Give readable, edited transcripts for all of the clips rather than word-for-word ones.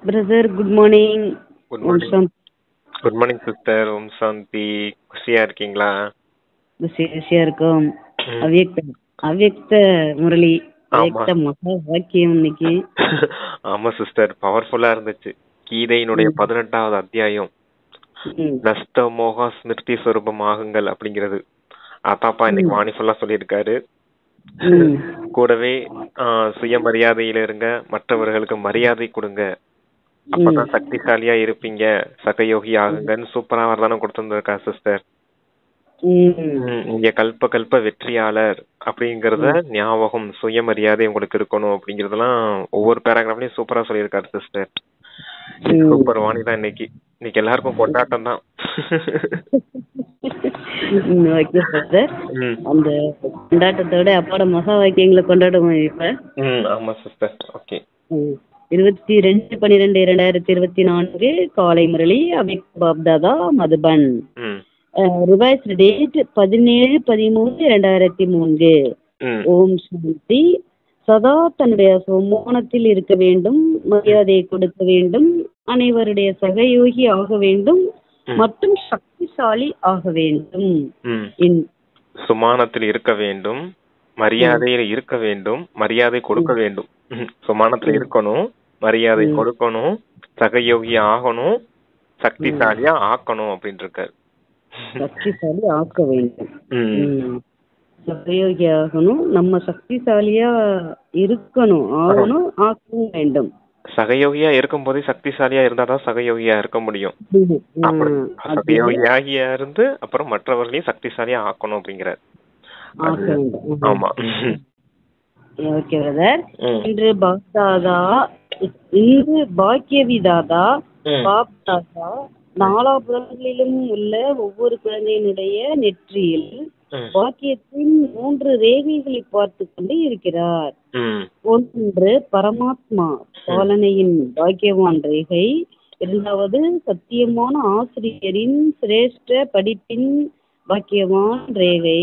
Brother good morning. Good morning. Good morning sister. ஓம் சாந்தி. குஷியா இருக்கீங்களா? குஷியா இருக்கும். அவ்யக்த முரளி, அவ்யக்த மகா வாக்கியம் இன்னைக்கு. ஆமா சிஸ்டர், பவர்ஃபுல்லா இருந்துச்சு. கீதையினுடைய 18வது அத்தியாயம் நஷ்ட மோக ஸ்மிருதி ஸ்வரூபம் ஆகுங்கள் அப்படிங்கிறது. அதாப்பா இன்னைக்கு வாணிஃபுல்லா சொல்லியிருக்காரு. கூடவே சுயமரியாதையில இருங்க, மற்றவர்களுக்கு மரியாதை கொடுங்க, அப்பதான் சக்திசாலியா இருப்பீங்க, சகயோகி ஆகுங்கன்னு சூப்பரா வரதானே கொடுத்துருக்கா சிஸ்டர். இங்க கல்ப வெற்றியாளர் அப்படிங்கறத ஞாபகம், சுயமரியாதை உங்களுக்கு இருக்கணும் அப்படிங்கறதெல்லாம் ஒவ்வொரு பேராகிராஃப்லயும் சூப்பரா சொல்லியிருக்காரு சிஸ்டர். சூப்பர் வாணி தான் இன்னைக்கு. இன்னைக்கு எல்லாருக்கும் கொண்டாட்டம் தான். அந்த கொண்டாட்டத்தோட அப்பாட மகா வாக்கியங்களை கொண்டாடுவோம் இப்ப. ஆமா சிஸ்டர். ஓகே. 22/12/2024 காலை முரளி, அவ்யக்த பாப்தாதா, மதுபன். Revised date 17/13/2003. ஓம் சாந்தி. சதா தன்னுடைய மோனத்தில் இருக்க வேண்டும், மரியாதையை கொடுக்க வேண்டும், அனைவருடைய சகயோகி ஆக வேண்டும் மற்றும் சக்திசாலி ஆக வேண்டும். சுமானத்தில் இருக்க வேண்டும், மரியாதையில் இருக்க வேண்டும், மரியாதை கொடுக்க வேண்டும். சுமானத்துல இருக்கணும், மரியாதை கொடுக்கணும், சகயோகி ஆகணும், சக்திசாலியா ஆக்கணும் அப்படின்னு இருக்காரு. சக்திசாலி ஆக்க வேண்டும், சகயோகி ஆகணும், நம்ம சக்திசாலியா இருக்கணும், ஆகணும், ஆக்கவும் வேண்டும். சகயோகியா இருக்கும் போதே சக்திசாலியா இருந்தாதான் சகயோகியா இருக்க முடியும். சகயோகியாகியா இருந்து அப்புறம் மற்றவர்களையும் சக்திசாலியா ஆக்கணும் அப்படிங்கிறார். ஆமா. Okay brother. இன்று பாக்கியவிதாதா பாப்தாதா நாலாபுரங்களிலும் உள்ள ஒவ்வொரு குழந்தையினுடைய நெற்றியில் வாக்கியத்தின் 3 ரேகைகளை பார்த்து கொண்டு இருக்கிறார். ஒன்று பரமாத்மா பாலனையின் பாக்கியவான் ரேகை, இரண்டாவது சத்தியமான ஆசிரியரின் சிரேஷ்ட படிப்பின் பாக்கியவான் ரேகை,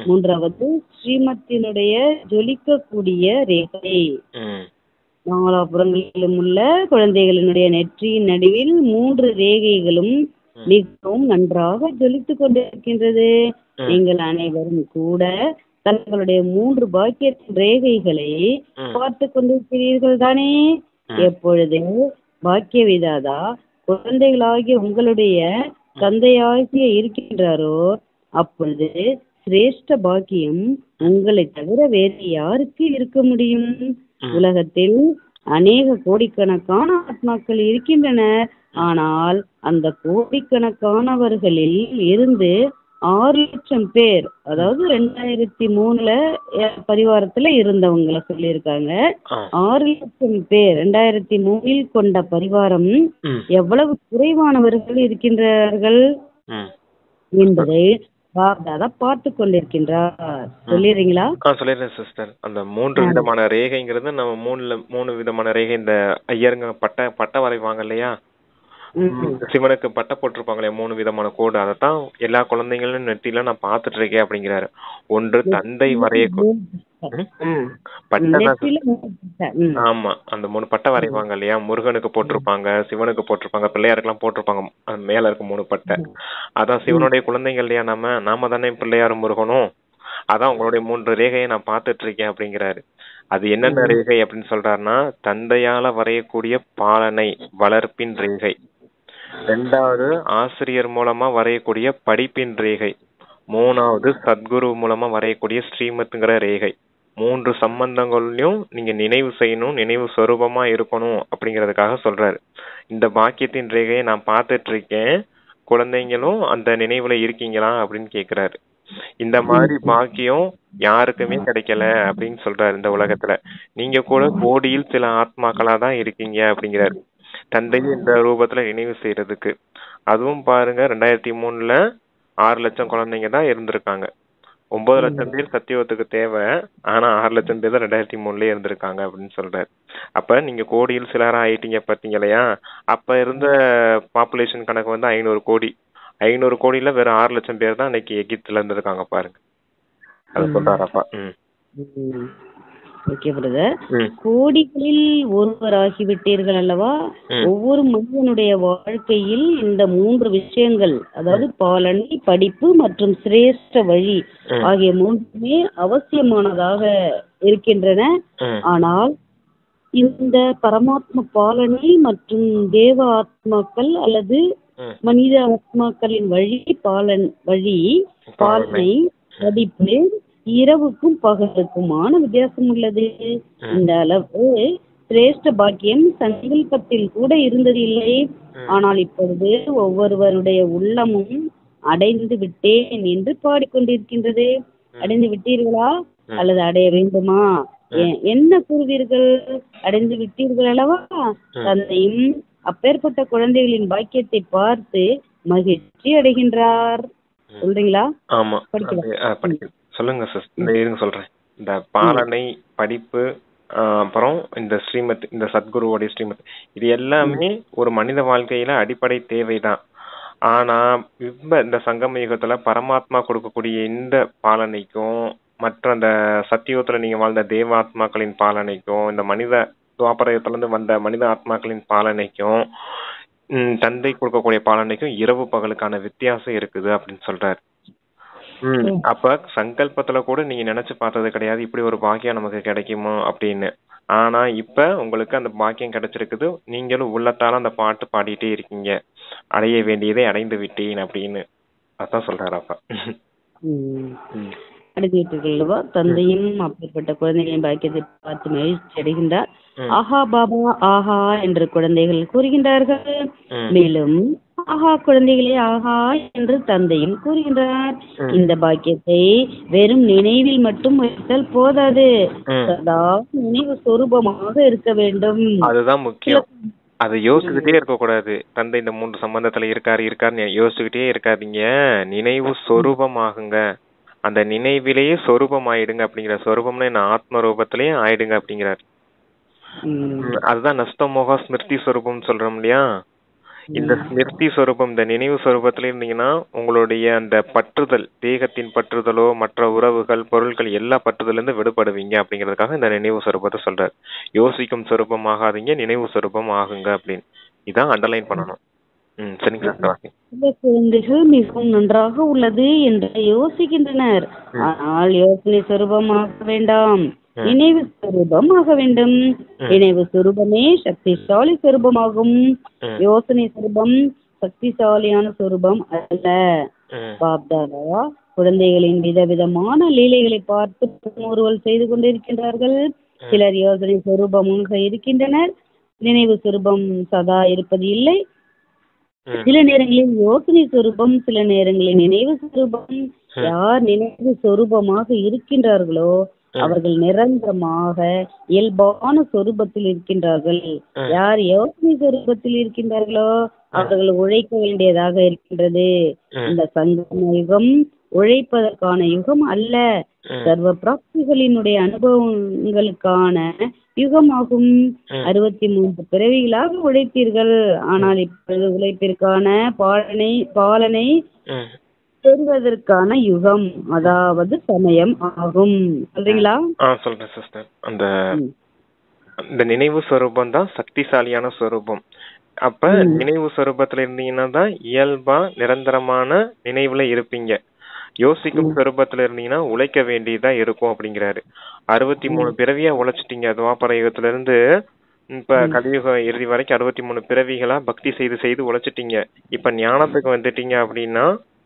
மூன்றாவது ஸ்ரீமத்தினுடைய ஜொலிக்கக்கூடிய ரேகை. நாலாபுரங்களிலும் உள்ள குழந்தைகளினுடைய நெற்றியின் நடுவில் 3 ரேகைகளும் மிகவும் நன்றாக ஜொலித்துக் கொண்டிருக்கின்றது. நீங்கள் அனைவரும் கூட தங்களுடைய 3 பாக்கியத்தின் ரேகைகளை பார்த்து கொண்டிருக்கிறீர்கள் தானே? எப்பொழுது பாக்கிய விதாதா குழந்தைகளாகிய உங்களுடைய தந்தையாகிய இருக்கின்றாரோ அப்பொழுது சிரேஷ்ட பாக்கியம் உங்களை தவிர வேறு யாருக்கு இருக்க முடியும்? உலகத்தில் அநேக கோடிக்கணக்கான ஆத்மாக்கள் இருக்கின்றனர். ஆனால் அந்த கோடிக்கணக்கானவர்களில் இருந்து 6 லட்சம் பேர், அதாவது 2003 பரிவாரத்துல இருந்தவங்களை சொல்லியிருக்காங்க. 6 லட்சம் பேர் 2003 கொண்ட பரிவாரம் எவ்வளவு குறைவானவர்கள் இருக்கின்றார்கள் என்பதை பாப்தாதா பார்த்து கொண்டிருக்கின்றார். சொல்லிடுறீங்களா? சொல்லிடுறேன் சிஸ்டர். அந்த 3 விதமான ரேகைங்கிறது நம்ம 3 விதமான ரேகை. இந்த ஐயருங்க பட்ட வரைவாங்க இல்லையா, சிவனுக்கு பட்டை போட்டிருப்பாங்களே 3 விதமான கோடு, அதைத்தான் எல்லா குழந்தைங்களும் நெத்தில நான் பாத்துட்டு இருக்கேன் அப்படிங்கிறாரு. ஒன்று தந்தை வரைய ஆமா, அந்த 3 பட்டை வரைவாங்க இல்லையா, முருகனுக்கு போட்டிருப்பாங்க, சிவனுக்கு போட்டிருப்பாங்க, பிள்ளையாருக்கெல்லாம் போட்டிருப்பாங்க. மேல இருக்க 3 பட்டை, அதான் சிவனுடைய குழந்தைங்க இல்லையா, நாம தானே பிள்ளையாரும் முருகனும். அதான் உங்களுடைய 3 ரேகையை நான் பாத்துட்டு இருக்கேன் அப்படிங்கிறாரு. அது என்னென்ன ரேகை அப்படின்னு சொல்றாருன்னா, தந்தையால வரையக்கூடிய பாலனை வளர்ப்பின் ரேகை, 2வது ஆசிரியர் மூலமா வரையக்கூடிய படிப்பின் ரேகை, 3வது சத்குரு மூலமா வரையக்கூடிய ஸ்ரீமத்ங்கிற ரேகை. 3 சம்பந்தங்களையும் நீங்க நினைவு செய்யணும், நினைவு சொரூபமா இருக்கணும் அப்படிங்கறதுக்காக சொல்றாரு. இந்த பாக்கியத்தின் ரேகையை நான் பார்த்துட்டு இருக்கேன், குழந்தைங்களும் அந்த நினைவுல இருக்கீங்களா அப்படின்னு கேக்குறாரு. இந்த மாதிரி பாக்கியம் யாருக்குமே கிடைக்கல அப்படின்னு சொல்றாரு இந்த உலகத்துல. நீங்க கூட கோடியில் சில ஆத்மாக்களா தான் இருக்கீங்க அப்படிங்கிறாரு, தந்தையை இந்த ரூபத்துல நினைவு செய்யறதுக்கு. அதுவும் பாருங்க, 2003 6 லட்சம் குழந்தைங்க தான் இருந்திருக்காங்க. 9 லட்சம் பேர் சத்தியவத்துக்கு தேவை, ஆனா 6 லட்சம் பேர் தான் 2003 இருந்திருக்காங்க அப்படின்னு சொல்றாரு. அப்ப நீங்க கோடியில் சிலரா ஆயிட்டீங்க பாத்தீங்க இல்லையா. அப்ப இருந்த பாப்புலேஷன் கணக்கு வந்து 500 கோடி. 500 கோடியில வெறும் 6 லட்சம் பேர் தான் இன்னைக்கு எகிப்துல இருந்திருக்காங்க பாருங்க. அது சொல்றாரப்பா. Okay brother. கோடிகளில் ஒருவராகிவிட்டீர்கள் அல்லவா? ஒவ்வொரு மனிதனுடைய வாழ்க்கையில் இந்த 3 விஷயங்கள், அதாவது பாலனை, படிப்பு மற்றும் சிரேஷ்ட வழி ஆகிய 3மே அவசியமானதாக இருக்கின்றன. ஆனால் இந்த பரமாத்ம பாலனை மற்றும் தேவ ஆத்மாக்கள் அல்லது மனித ஆத்மாக்களின் பாலனை, படிப்பு இரவுக்கும் பகலுக்குமான வித்தியாசம் உள்ளது. இந்த அளவு சிரேஷ்ட பாக்கியம் சங்கல்பத்தில் கூட இருந்தது இல்லை. ஆனால் இப்பொழுது ஒவ்வொருவருடைய உள்ளமும் அடைந்து விட்டேன் என்று பாடிக்கொண்டிருக்கின்றது. அடைந்து விட்டீர்களா அல்லது அடைய வேண்டுமா? என்ன கூறுவீர்கள்? அடைந்து விட்டீர்கள் அல்லவா? தந்தையும் அப்பேற்பட்ட குழந்தைகளின் பாக்கியத்தை பார்த்து மகிழ்ச்சி அடைகின்றார். சொல்றீங்களா? ஆமா, சொல்லுங்க சிஸ்டர். சொல்றேன். இந்த பாலனை, படிப்பு, அப்புறம் இந்த ஸ்ரீமத், இந்த சத்குருவோடைய ஸ்ரீமத், இது எல்லாமே ஒரு மனித வாழ்க்கையில அடிப்படை தேவைதான். ஆனா இப்ப இந்த சங்கம யுகத்துல பரமாத்மா கொடுக்கக்கூடிய இந்த பாலனைக்கும் மற்ற அந்த சத்தியுகத்துல நீங்க வாழ்ந்த தேவாத்மாக்களின் பாலனைக்கும் இந்த மனித துவாபரத்துல இருந்து வந்த மனித ஆத்மாக்களின் பாலனைக்கும் தந்தை கொடுக்கக்கூடிய பாலனைக்கும் இரவு பகலுக்கான வித்தியாசம் இருக்குது அப்படின்னு சொல்றாரு. அப்ப சங்கல்பத்துல கூட நீங்க நினைச்சு பார்த்தது கிடையாது இப்படி ஒரு பாக்கியம் நமக்கு கிடைக்குமோ அப்படின்னு. ஆனா இப்ப உங்களுக்கு அந்த பாக்கியம் கிடைச்சிருக்குது. நீங்களும் உள்ளத்தால அந்த பாட்டு பாடிட்டே இருக்கீங்க, அடைய வேண்டியதை அடைந்து விட்டேன் அப்படின்னு. அதான் சொல்றாரு அப்பா. அடைந்துவிட்டீர்கள்வா? தந்தையும் அப்பேற்பட்ட குழந்தைகளின் பாக்கியத்தை பார்த்து மகிழ்ச்சி அடைகின்றார். ஆஹா பாபா ஆஹா என்று குழந்தைகள் கூறுகின்றார்கள். மேலும் ஆஹா குழந்தைகளே ஆஹா என்று தந்தையும் கூறுகின்றார். இந்த பாக்கியத்தை வெறும் நினைவில் மட்டும் வைத்தால் போதாது, சதா நினைவு சொரூபமாக இருக்க வேண்டும். அதுதான் முக்கியம். அதை யோசிச்சுக்கிட்டே இருக்க கூடாது. தந்தை இந்த 3 சம்பந்தத்துல இருக்காருன்னு யோசிச்சுக்கிட்டே இருக்காதீங்க. நினைவு சொரூபமாகுங்க. அந்த நினைவிலேயே சொரூபம் ஆயிடுங்க அப்படிங்கிற. சொரூபம்னா என்ன? ஆத்ம ரூபத்திலேயே ஆயிடுங்க அப்படிங்கிறார். அதுதான் நஷ்டமோக ஸ்மிருதி சொரூபம் சொல்றோம் இல்லையா? இந்த ஸ்மிருதி சொரூபம், இந்த நினைவு சொரூபத்துல இருந்தீங்கன்னா உங்களுடைய அந்த பற்றுதல், தேகத்தின் பற்றுதலோ மற்ற உறவுகள், பொருட்கள் எல்லா பற்றுதல இருந்து விடுபடுவீங்க அப்படிங்கிறதுக்காக இந்த நினைவு சொரூபத்தை சொல்றாரு. யோசிக்கும் சொரூபம் ஆகாதீங்க, நினைவு சொரூபம் ஆகுங்க அப்படின்னு. இதான் அண்டர்லைன் பண்ணணும். குழந்தைகள் மிகவும் நன்றாக உள்ளது என்று யோசிக்கின்றனர். ஆனால் யோசனை சொரூபமாக வேண்டாம், நினைவு சொரூபமாக வேண்டும். நினைவு சொரூபமே சக்திசாலி சொரூபமாகும். யோசனை சொரூபம் சக்திசாலியான சொரூபம் அல்ல. பாப்தாதா குழந்தைகளின் விதவிதமான லீலைகளை பார்த்து ஒருவர் செய்து கொண்டிருக்கின்றார்கள். சிலர் யோசனை சொரூபமாக இருக்கின்றனர், நினைவு சொரூபம் சதா இருப்பது இல்லை. சில நேரங்களில் யோசனை சொரூபம், சில நேரங்களில் நினைவு சொரூபம். யார் நினைவு சொரூபமாக இருக்கின்றார்களோ அவர்கள் நிரந்தரமாக இயல்பான சொரூபத்தில் இருக்கின்றார்கள். யார் யோசனை சொரூபத்தில் இருக்கின்றார்களோ அவர்கள் உழைக்க வேண்டியதாக இருக்கின்றது. இந்த சங்கம யுகம் உழைப்பதற்கான யுகம் அல்ல, சர்வ பிராப்திகளினுடைய அனுபவங்களுக்கான யுகமாகும். 63 பிறவிகளாக உழைத்தீர்கள். ஆனால் இப்பொழுது உழைப்பிற்கான பாலனை பெறுவதற்கான யுகம், அதாவது சமயம் ஆகும். சொல்றீங்களா? சொல்றேன் சிஸ்டர். அந்த நினைவு சொரூபம் தான் சக்திசாலியான சொரூபம். அப்ப நினைவு சொரூபத்துல இருந்தீங்கன்னா தான் இயல்பா நிரந்தரமான நினைவுல இருப்பீங்க. யோசிக்கும் சொரூபத்துல இருந்தீங்கன்னா உழைக்க வேண்டியதா இருக்கும் அப்படிங்கிறாரு. 63 பிறவியா உழைச்சிட்டீங்க துவாபர யுகத்துல இருந்து இப்ப கலியுக இறுதி வரைக்கும் 63 பிறவிகளா பக்தி செய்து உழைச்சிட்டீங்க. இப்ப ஞானத்துக்கு வந்துட்டீங்க அப்படின்னா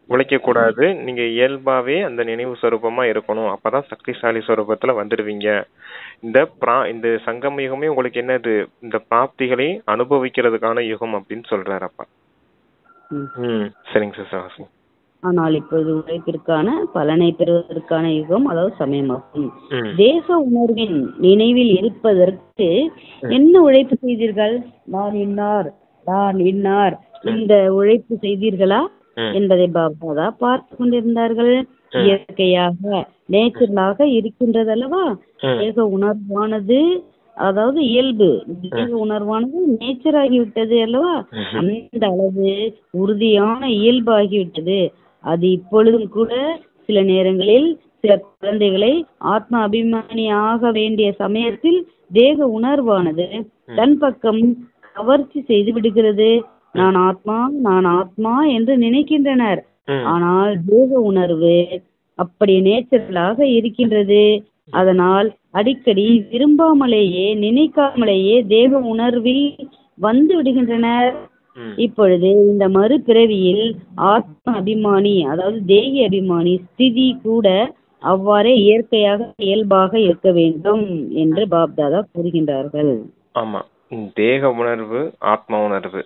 உழைக்க கூடாது, நீங்க இயல்பாவே அந்த நினைவு சொரூபமா இருக்கணும். அப்பதான் சக்திசாலி சொரூபத்துல வந்துடுவீங்க. இந்த சங்கம யுகமே உங்களுக்கு என்னது? இந்த பிராப்திகளை அனுபவிக்கிறதுக்கான யுகம் அப்படின்னு சொல்றாரு அப்பா. சரிங்க சிஸ்டர். ஆனால் இப்பொழுது உழைப்பிற்கான பலனை பெறுவதற்கான யுகம், அதாவது சமயமாகும். தேச உணர்வின் நினைவில் இருப்பதற்கு என்ன உழைப்பு செய்தீர்கள்? நான் இன்னார் இந்த உழைப்பு செய்தீர்களா என்பதை பாபாதா பார்த்து கொண்டிருந்தார்கள். இயற்கையாக நேச்சுரலாக இருக்கின்றது அல்லவா? தேக உணர்வானது, அதாவது இயல்பு தேக உணர்வானது நேச்சர் ஆகிவிட்டது அல்லவா? அந்த அளவு உறுதியான இயல்பு ஆகிவிட்டது. அது இப்பொழுதும் கூட சில நேரங்களில் சில குழந்தைகளை ஆத்ம அபிமானி ஆக வேண்டிய சமயத்தில் தேக உணர்வானது தன் பக்கம் கவர்ச்சி செய்து விடுகிறது. நான் ஆத்மா என்று நினைக்கின்றனர். ஆனால் தேக உணர்வு அப்படி நேச்சுரலாக இருக்கின்றது. அதனால் அடிக்கடி விரும்பாமலேயே நினைக்காமலேயே தேக உணர்வில் வந்து விடுகின்றனர். இப்பொழுது இந்த மறுபிறவியில் ஆத்ம அபிமானி அதாவது தேகி அபிமானி ஸ்திதி கூட அவ்வாறே இயற்கையாக இயல்பாக இருக்க வேண்டும் என்று பாப்தாதா கூறுகின்றார்கள். ஆமா, தேக உணர்வு ஆத்ம உணர்வு.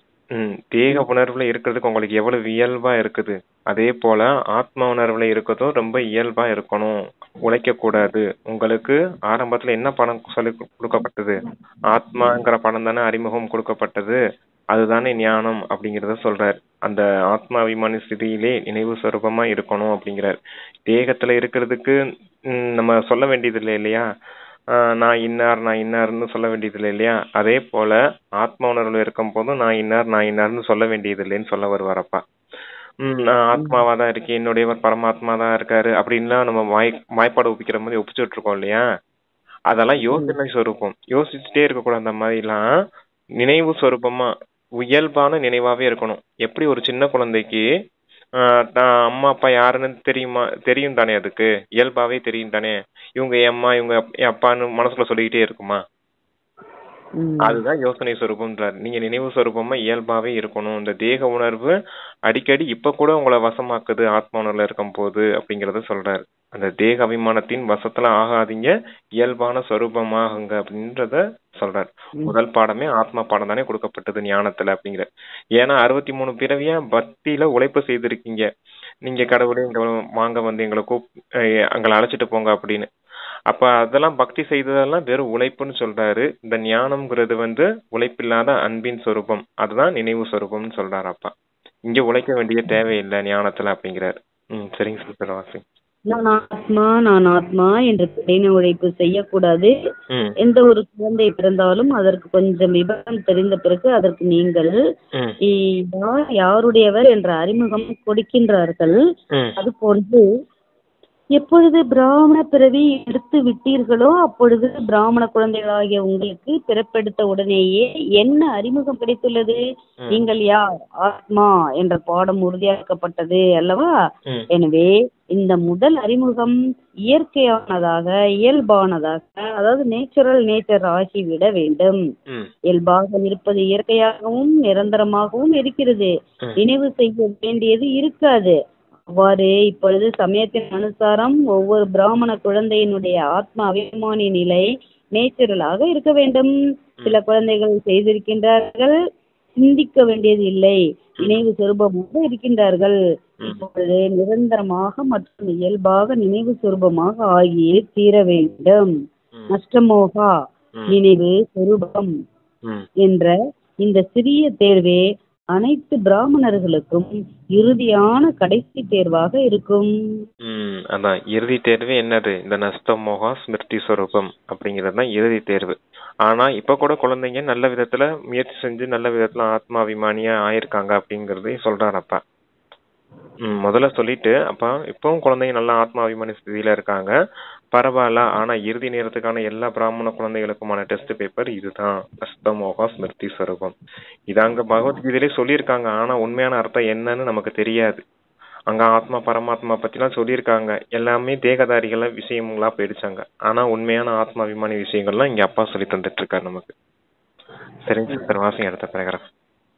தேக உணர்வுல இருக்கிறதுக்கு உங்களுக்கு எவ்வளவு இயல்பா இருக்குது, அதே போல ஆத்ம உணர்வுல இருக்கிறதும் ரொம்ப இயல்பா இருக்கணும். உழைக்க கூடாது. உங்களுக்கு ஆரம்பத்துல என்ன படம் சொல்லி கொடுக்கப்பட்டது? ஆத்மாங்கிற படம் தானே அறிமுகம் கொடுக்கப்பட்டது. அதுதானே ஞானம் அப்படிங்கறத சொல்றார். அந்த ஆத்மா அபிமானி ஸ்திதியிலே நினைவு சொரூபமா இருக்கணும் அப்படிங்கிறார். தேகத்துல இருக்கிறதுக்கு நம்ம சொல்ல வேண்டியது இல்லை இல்லையா? நான் இன்னார்னு சொல்ல வேண்டியது இல்லை இல்லையா? அதே போல ஆத்மா உணர்வுல இருக்கும் போதும் நான் இன்னார்னு சொல்ல வேண்டியது இல்லைன்னு சொல்ல வருவாரப்பா. நான் ஆத்மாவா தான் இருக்கேன், என்னுடையவர் பரமாத்மா தான் இருக்காரு அப்படின்லாம் நம்ம வாய்ப்பாடு ஒப்பிக்கிற மாதிரி ஒப்பிச்சுட்டு இருக்கோம் இல்லையா? அதெல்லாம் யோசனை சொரூபம். யோசிச்சுட்டே இருக்கக்கூடாது. அந்த மாதிரிலாம் நினைவு சொரூபமா இயல்பான நினைவாவே இருக்கணும். எப்படி ஒரு சின்ன குழந்தைக்கு தான் அம்மா அப்பா யாருன்னு தெரியும் தானே, அதுக்கு இயல்பாவே தெரியும் தானே. இவங்க என் அம்மா இவங்க என் அப்பான்னு மனசுல சொல்லிக்கிட்டே இருக்குமா? அதுதான் யோசனை சொரூபம்ன்றாரு. நீங்க நினைவு சொரூபமா இயல்பாவே இருக்கணும். இந்த தேக உணர்வு அடிக்கடி இப்ப கூட உங்களை வசமாக்குது ஆத்மா உணர்வுல இருக்கும் போது அப்படிங்கறத சொல்றாரு. அந்த தேக அபிமானத்தின் வசத்துல ஆகாதீங்க, இயல்பான சொரூபமாகுங்க அப்படின்றத சொல்றாரு. முதல் பாடமே ஆத்மா பாடம் தானே கொடுக்கப்பட்டது ஞானத்துல அப்படிங்கிற. ஏன்னா 63 பிறவியா பக்தியில உழைப்பு செய்திருக்கீங்க. நீங்க கடவுளே இங்க வாங்க வந்து எங்களை அங்களை அழைச்சிட்டு போங்க அப்படின்னு. அப்ப அதெல்லாம் பக்தி செய்ததெல்லாம் வெறும் உழைப்புன்னு சொல்றாரு. இந்த ஞானம்ங்கிறது உழைப்பில்லாத அன்பின் சொரூபம். அதுதான் நினைவு சொரூபம்னு சொல்றாரு அப்பா. இங்க உழைக்க வேண்டிய தேவையில்லை ஞானத்துல அப்படிங்கிறாரு. சரிங்க சிஸ்டர் வாசி. நான் ஆத்மா என்று கடின உழைப்பு செய்யக்கூடாது. எந்த ஒரு குழந்தை பிறந்தாலும் அதற்கு கொஞ்சம் விபரம் தெரிந்த பிறகு அதற்கு நீங்கள் யாருடையவர் என்ற அறிமுகம் கொடுக்கின்றார்கள். அது போன்று எப்பொழுது பிராமண பிறவி எடுத்து விட்டீர்களோ அப்பொழுது பிராமண குழந்தைகளாகிய உங்களுக்கு பிறப்பெடுத்த உடனேயே என்ன அறிமுகம் கிடைத்துள்ளது? நீங்கள் யார்? ஆத்மா என்ற பாடம் உறுதியாக்கப்பட்டது அல்லவா? எனவே இந்த முதல் அறிமுகம் இயற்கையானதாக இயல்பானதாக அதாவது நேச்சர் ஆகிவிட வேண்டும். இயல்பாக இருப்பது இயற்கையாகவும் நிரந்தரமாகவும் இருக்கிறது. நினைவு செய்ய வேண்டியது இருக்காது. அவ்வாறு இப்பொழுது சமயத்தின் அனுசாரம் ஒவ்வொரு பிராமண குழந்தையினுடைய ஆத்மா அபிமானி நிலை நேச்சுரலாக இருக்க வேண்டும். சில குழந்தைகள் செய்திருக்கின்றார்கள், சிந்திக்க வேண்டியது இல்லை, நினைவு சொரூபமாக இருக்கின்றார்கள். இப்பொழுது நிரந்தரமாக மற்றும் இயல்பாக நினைவு சொரூபமாக ஆகியே தீர வேண்டும். நஷ்டமோகா நினைவு சொரூபம் என்ற இந்த சிறிய தேர்வே அனைத்து பிராமணர்களுக்கும் இறுதியான கடைசி தேர்வாக இருக்கும். அதான் இறுதி தேர்வு என்னது? இந்த நஷ்டமோகா ஸ்மிருதி சொரூபம் அப்படிங்கறதுதான் இறுதி தேர்வு. ஆனா இப்ப கூட குழந்தைங்க நல்ல விதத்துல முயற்சி செஞ்சு நல்ல விதத்துல ஆத்மாபிமானியா ஆயிருக்காங்க அப்படிங்கறதையும் சொல்றாரப்பா. முதல்ல சொல்லிட்டு அப்ப இப்பவும் குழந்தைங்க நல்லா ஆத்மாபிமானி ஸ்திதியில இருக்காங்க, பரவாயில்ல. ஆனா இறுதி நேரத்துக்கான எல்லா பிராமண குழந்தைகளுக்குமான டெஸ்ட் பேப்பர் இதுதான், நஷ்டமோகா ஸ்மிருதி சொரூபம். இதாங்க பகவத்கீதையிலே சொல்லியிருக்காங்க. ஆனா உண்மையான அர்த்தம் என்னன்னு நமக்கு தெரியாது. அங்க ஆத்மா பரமாத்மா பத்தி எல்லாம் சொல்லியிருக்காங்க. எல்லாமே தேகதாரிகள விஷயங்களா போயிடுச்சாங்க. ஆனா உண்மையான ஆத்மா அபிமானி விஷயங்கள்லாம் இங்க அப்பா சொல்லி தந்துட்டு இருக்காரு நமக்கு. சரிங்க சார், வாசிங்க அடுத்த பேராகிராஃப்.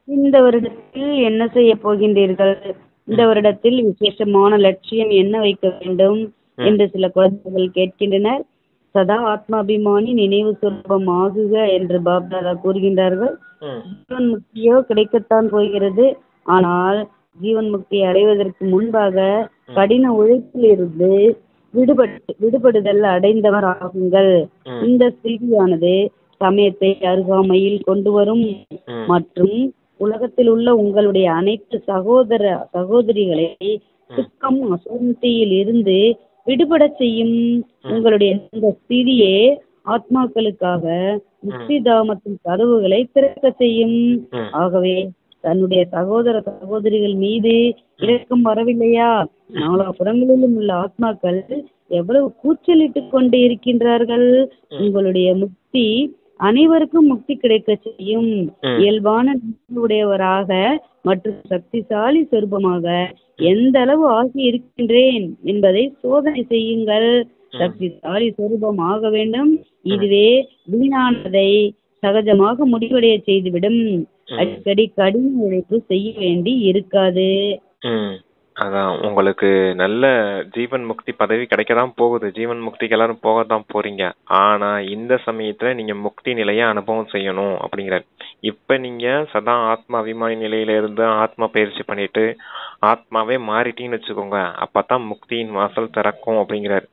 இந்த வருடத்தில் என்ன செய்ய போகின்றீர்கள்? இந்த வருடத்தில் விசேஷமான லட்சியம் என்ன வைக்க வேண்டும் என்று சில குழந்தைகள் கேட்கின்றனர். சதா ஆத்மாபிமானி நினைவு சொரூபம் ஆகுக என்று பாப்தாதா கூறுகின்றார்கள். ஜீவன் முக்தியோ கிடைக்கத்தான் போகிறது. ஆனால் ஜீவன் முக்தியை அடைவதற்கு முன்பாக கடின உழைப்பில் இருந்து விடுபடுதல் அடைந்தவர் ஆகுங்கள். இந்த ஸ்திதியானது சமயத்தை அருகாமையில் கொண்டு வரும் மற்றும் உலகத்தில் உள்ள உங்களுடைய அனைத்து சகோதரிகளை துக்கம் அசாந்தியில் இருந்து விடுபட செய்யும். உங்களுடைய இந்த ஸ்திதியே ஆத்மாக்களுக்காக முக்தி தாமத்தின் கதவுகளை திறக்க செய்யும். ஆகவே தன்னுடைய சகோதரிகள் மீது இரக்கம் வரவில்லையா? நாலா புறங்களிலும் உள்ள ஆத்மாக்கள் எவ்வளவு கூச்சலிட்டு கொண்டு இருக்கின்றார்கள். உங்களுடைய முக்தி அனைவருக்கும் முக்தி கிடைக்க செய்யும். இயல்பான உடையவராக மற்றும் சக்திசாலி சொரூபமாக எந்த அளவு ஆகி இருக்கின்றேன் என்பதை சோதனை செய்யுங்கள். சக்திசாலி சொரூபம் ஆக வேண்டும். இதுவே வீணானதை சகஜமாக முடிவடைய செய்துவிடும். அடிக்கடி கடின உழைப்பு செய்ய வேண்டி இருக்காது. அதான் உங்களுக்கு நல்ல ஜீவன் முக்தி பதவி கிடைக்கதான் போகுது. ஜீவன் முக்திக்கு எல்லாரும் போகத்தான் போறீங்க. ஆனா இந்த சமயத்துல நீங்க முக்தி நிலைய அனுபவம் செய்யணும் அப்படிங்கிறார். இப்ப நீங்க சதா ஆத்மா அபிமானி நிலையில இருந்து ஆத்மா பயிற்சி பண்ணிட்டு ஆத்மாவே மாறிட்டீங்கன்னு வச்சுக்கோங்க. அப்பதான் முக்தியின் வாசல் திறக்கும் அப்படிங்கிறார்.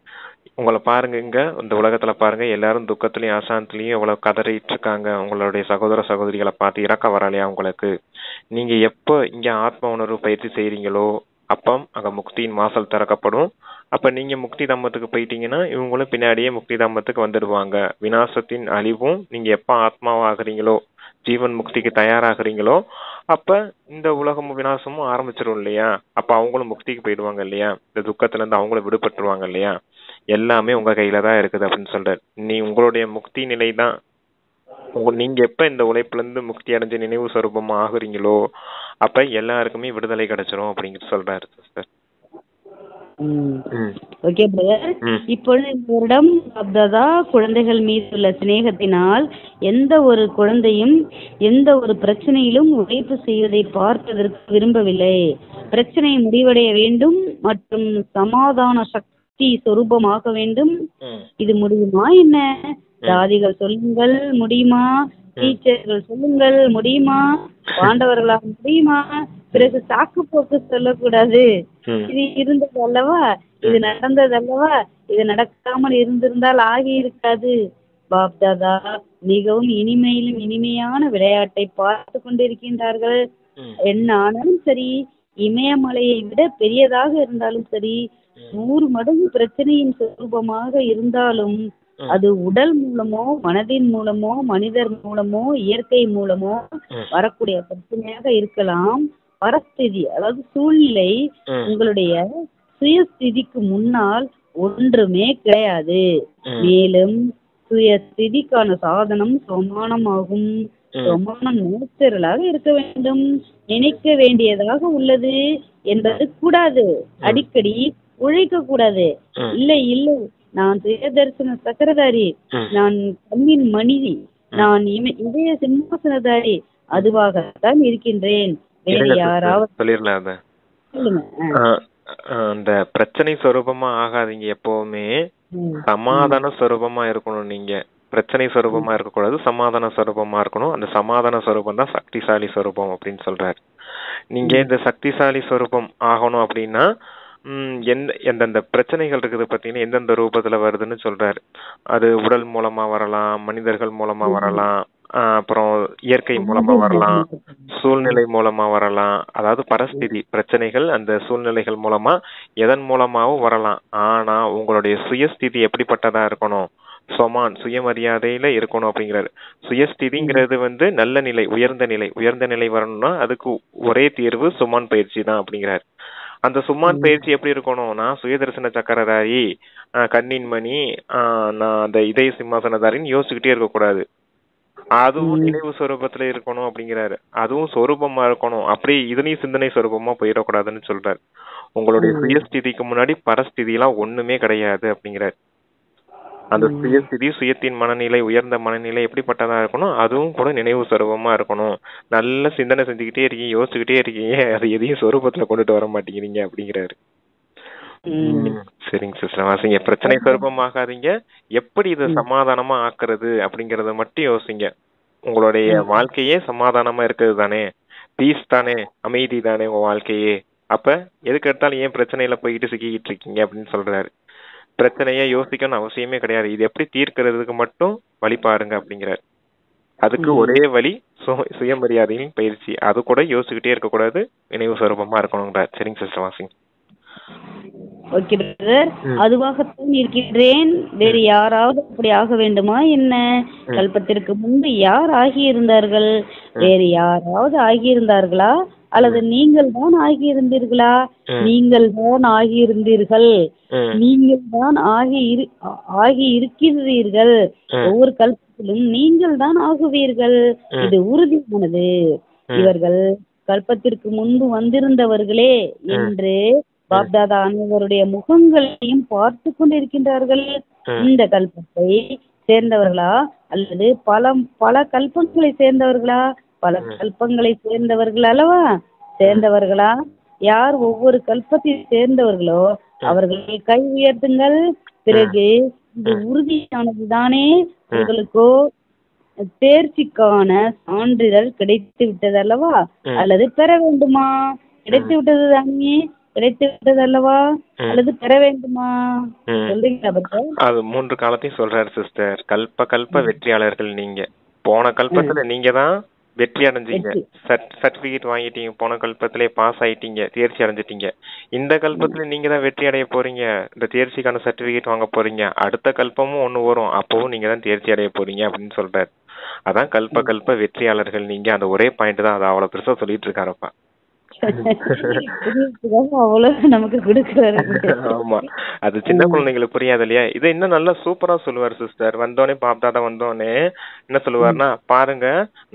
உங்களை பாருங்க, இங்க இந்த உலகத்துல பாருங்க, எல்லாரும் துக்கத்திலயும் அசாந்திலையும் எவ்வளவு கதறிட்டு இருக்காங்க. உங்களுடைய சகோதர சகோதரிகளை பார்த்து இறக்க வரலையா உங்களுக்கு? நீங்க எப்ப இங்க ஆத்ம உணர்வு பயிற்சி செய்யறீங்களோ அப்ப அங்க முக்தியின் வாசல் திறக்கப்படும். அப்ப நீங்க முக்தி தாமத்துக்கு போயிட்டீங்கன்னா இவங்களும் பின்னாடியே முக்தி தாமத்துக்கு வந்துடுவாங்க. விநாசத்தின் அழிவும் நீங்க எப்ப ஆத்மாவாகிறீங்களோ, ஜீவன் முக்திக்கு தயாராகிறீங்களோ அப்ப இந்த உலகமும் விநாசமும் ஆரம்பிச்சிடும் இல்லையா? அப்ப அவங்களும் முக்திக்கு போயிடுவாங்க இல்லையா? இந்த துக்கத்துல இருந்து அவங்களும் விடுபட்டுருவாங்க இல்லையா? எல்லாமே உங்க கையில தான் இருக்குது அப்படின்னு சொல்றாரு. உங்களுடைய முக்தி நிலை தான் நீங்க எப்ப இந்த உழைப்புல இருந்து முக்தி அடைஞ்ச நினைவு சொரூபமா ஆகுறீங்களோ அப்ப எல்லாருக்குமே விடுதலை கிடைச்சிரும் அப்படிங்கிட்டு சொல்றாரு சிஸ்டர். Okay brother. இப்பொழுது இந்த வருடம் அப்தாதா குழந்தைகள் மீது உள்ள சிநேகத்தினால் எந்த ஒரு குழந்தையும் எந்த ஒரு பிரச்சனையிலும் உழைப்பு செய்வதை பார்ப்பதற்கு விரும்பவில்லை. பிரச்சனை முடிவடைய வேண்டும் மற்றும் சமாதான சக்தி சொரூபமாக வேண்டும். இது முடியுமா என்ன? ஜாதிகள் சொல்லுங்கள், முடியுமா? டீச்சர்கள் சொல்லுங்கள், முடியுமா? பாண்டவர்களாக முடியுமா? பிறகு சாக்கு போக்கு சொல்லக்கூடாது. இது இருந்தது அல்லவா, இது நடந்தது அல்லவா, இது நடக்காமல் இருந்திருந்தால் ஆகி இருக்காது. பாப்தாதா மிகவும் இனிமையிலும் இனிமையான விளையாட்டை பார்த்து கொண்டிருக்கின்றார்கள். என்ன ஆனாலும் சரி, இமயமலையை விட பெரியதாக இருந்தாலும் சரி, 100 மடங்கு பிரச்சனையின் சொரூபமாக இருந்தாலும் அது உடல் மூலமோ மனதின் மூலமோ மனிதர் மூலமோ இயற்கை மூலமோ வரக்கூடிய பிரச்சனையாக இருக்கலாம். பரஸ்திதி அதாவது சூழ்நிலை உங்களுடைய சுயஸ்திதிக்கு முன்னால் ஒன்றுமே கிடையாது. மேலும் சுயஸ்திதிக்கான சாதனம் சமானமாகும். சமானம் நேச்சுரலாக இருக்க வேண்டும். நினைக்க வேண்டியதாக உள்ளது என்பது கூடாது. அடிக்கடி உழைக்க கூடாது. இல்லை இல்லை, நான் சுயதர்சன சக்கரதாரி, நான் கண்ணின் மனிதி, நான் இதய சிம்மாசனதாரி, அதுவாகத்தான் இருக்கின்றேன். வேற யாராவது சொல்லிடலாம். அந்த பிரச்சனை சொரூபமா ஆகாதீங்க. எப்பவுமே சமாதான சொரூபமா இருக்கணும். நீங்க பிரச்சனை சொரூபமா இருக்கக்கூடாது, சமாதான சொரூபமா இருக்கணும். அந்த சமாதான சொரூபம் தான் சக்திசாலி சொரூபம் அப்படின்னு சொல்றாரு. நீங்க இந்த சக்திசாலி சொரூபம் ஆகணும் அப்படின்னா எந்தெந்த பிரச்சனைகள் இருக்குது பாத்தீங்கன்னா எந்தெந்த ரூபத்துல வருதுன்னு சொல்றாரு. அது உடல் மூலமா வரலாம், மனிதர்கள் மூலமா வரலாம், அப்புறம் இயற்கை மூலமா வரலாம், சூழ்நிலை மூலமா வரலாம். அதாவது பரஸ்திதி பிரச்சனைகள் அந்த சூழ்நிலைகள் மூலமா எதன் மூலமாவும் வரலாம். ஆனா உங்களுடைய சுயஸ்திதி எப்படிப்பட்டதா இருக்கணும்? சொமான் சுயமரியாதையில இருக்கணும் அப்படிங்கிறாரு. சுயஸ்திதிங்கிறது நல்ல நிலை, உயர்ந்த நிலை. உயர்ந்த நிலை வரணும்னா அதுக்கு ஒரே தீர்வு சுமான் பயிற்சி தான் அப்படிங்கிறாரு. அந்த சுமான் பயிற்சி எப்படி இருக்கணும்? நான் சுயதர்சன சக்கரதாரி, கண்ணின் மணி, நான் அந்த இதய சிம்மாசனதாரின்னு யோசிச்சுக்கிட்டே இருக்கக்கூடாது. அதுவும் நினைவு சொரூபத்துல இருக்கணும் அப்படிங்கிறாரு. அதுவும் சொரூபமா இருக்கணும். அப்படி இதுலயும் சிந்தனை சொரூபமா போயிடக்கூடாதுன்னு சொல்றாரு. உங்களுடைய சுயஸ்திதிக்கு முன்னாடி பரஸ்திதி எல்லாம் ஒண்ணுமே கிடையாது அப்படிங்கிறாரு. அந்த சுயஸ்திதி சுயத்தின் மனநிலை உயர்ந்த மனநிலை எப்படிப்பட்டதா இருக்கணும்? அதுவும் கூட நினைவு சொரூபமா இருக்கணும். நல்ல சிந்தனை செஞ்சுக்கிட்டே இருக்கீங்க, யோசிச்சுக்கிட்டே இருக்கீங்க, அது எதையும் சொரூபத்துல கொண்டுட்டு வர மாட்டேங்கிறீங்க அப்படிங்கிறாரு. சரிங்க சிஸ்டர், வாசிங்க. பிரச்சனை சொரூபமாகாதீங்க. எப்படி இதை சமாதானமா ஆக்குறது அப்படிங்கறத மட்டும் யோசிங்க. உங்களுடைய வாழ்க்கையே சமாதானமா இருக்கிறது தானே, பீஸ் தானே, அமைதி தானே உங்க வாழ்க்கையே. அப்ப எதுக்கு எடுத்தாலும் ஏன் பிரச்சனையில போயிட்டு சிக்கிக்கிட்டு இருக்கீங்க அப்படின்னு சொல்றாரு. பிரச்சனைய யோசிக்கணும் அவசியமே கிடையாது. இது எப்படி தீர்க்கிறதுக்கு மட்டும் வழி பாருங்க அப்படிங்கிறார். அதுக்கு ஒரே வழி சுயமரியாதையின் பயிற்சி. அது கூட யோசிச்சுக்கிட்டே இருக்க கூடாது, நினைவு சொரூபமா இருக்கணுங்கிறார். சரிங்க சிஸ்டர், வாசிங்க. ஓகே பிரதர், அதுவாகத்தான் இருக்கின்றேன். வேறு யாராவது அப்படி ஆக வேண்டுமா என்ன? கல்பத்திற்கு முன்பு யார் ஆகியிருந்தார்கள்? வேறு யாராவது ஆகியிருந்தார்களா அல்லது நீங்கள் தான் ஆகியிருந்தீர்களா? நீங்கள் தான் ஆகியிருந்தீர்கள். நீங்கள் தான் ஆகி இருக்கிறீர்கள். ஒவ்வொரு கல்பத்திலும் நீங்கள் தான் ஆகுவீர்கள். இது உறுதியானது. இவர்கள் கல்பத்திற்கு முன்பு வந்திருந்தவர்களே என்று பாப்தாதா அனைவருடைய முகங்களையும் பார்த்து கொண்டிருக்கின்றார்கள். இந்த கல்பத்தை சேர்ந்தவர்களா அல்லது பல கல்பங்களை சேர்ந்தவர்களா? பல கல்பங்களை சேர்ந்தவர்கள் அல்லவா? சேர்ந்தவர்களா? யார் ஒவ்வொரு கல்பத்தை சேர்ந்தவர்களோ அவர்களை கை உயர்த்துங்கள். பிறகு இது உறுதியானதுதானே? உங்களுக்கோ தேர்ச்சிக்கான சான்றிதழ் கிடைத்து விட்டது அல்லவா? அல்லது பெற வேண்டுமா? கிடைத்து விட்டது தானே? கிடைத்து விட்டது அல்லவா? அல்லது பெற வேண்டுமா? சொல்றீங்களா? அது 3 காலத்தையும் சொல்றாரு சிஸ்டர். கல்ப வெற்றியாளர்கள் நீங்க. போன கல்பத்துல நீங்க தான் வெற்றி அடைஞ்சீங்க, சர்டிபிகேட் வாங்கிட்டீங்க, போன கல்பத்திலே பாஸ் ஆயிட்டீங்க, தேர்ச்சி அடைஞ்சிட்டீங்க. இந்த கல்பத்துல நீங்க தான் வெற்றி அடைய போறீங்க, இந்த தேர்ச்சிக்கான சர்டிபிகேட் வாங்க போறீங்க. அடுத்த கல்பமும் ஒண்ணு வரும், அப்பவும் நீங்க தான் தேர்ச்சி அடைய போறீங்க அப்படின்னு சொல்றாரு. அதான் கல்ப வெற்றியாளர்கள் நீங்க. அந்த ஒரே பாயிண்ட் தான், அது அவ்வளவு பெருசா சொல்லிட்டு இருக்காருப்பா. நமக்கு கொடுக்கிறாரு. ஆமா, அது சின்ன குழந்தைங்களுக்கு புரியாது இல்லையா? இதை இன்னும் நல்லா சூப்பரா சொல்லுவார் சிஸ்டர். வந்தோடனே பாப்தாதா வந்தோடனே என்ன சொல்லுவாருன்னா, பாருங்க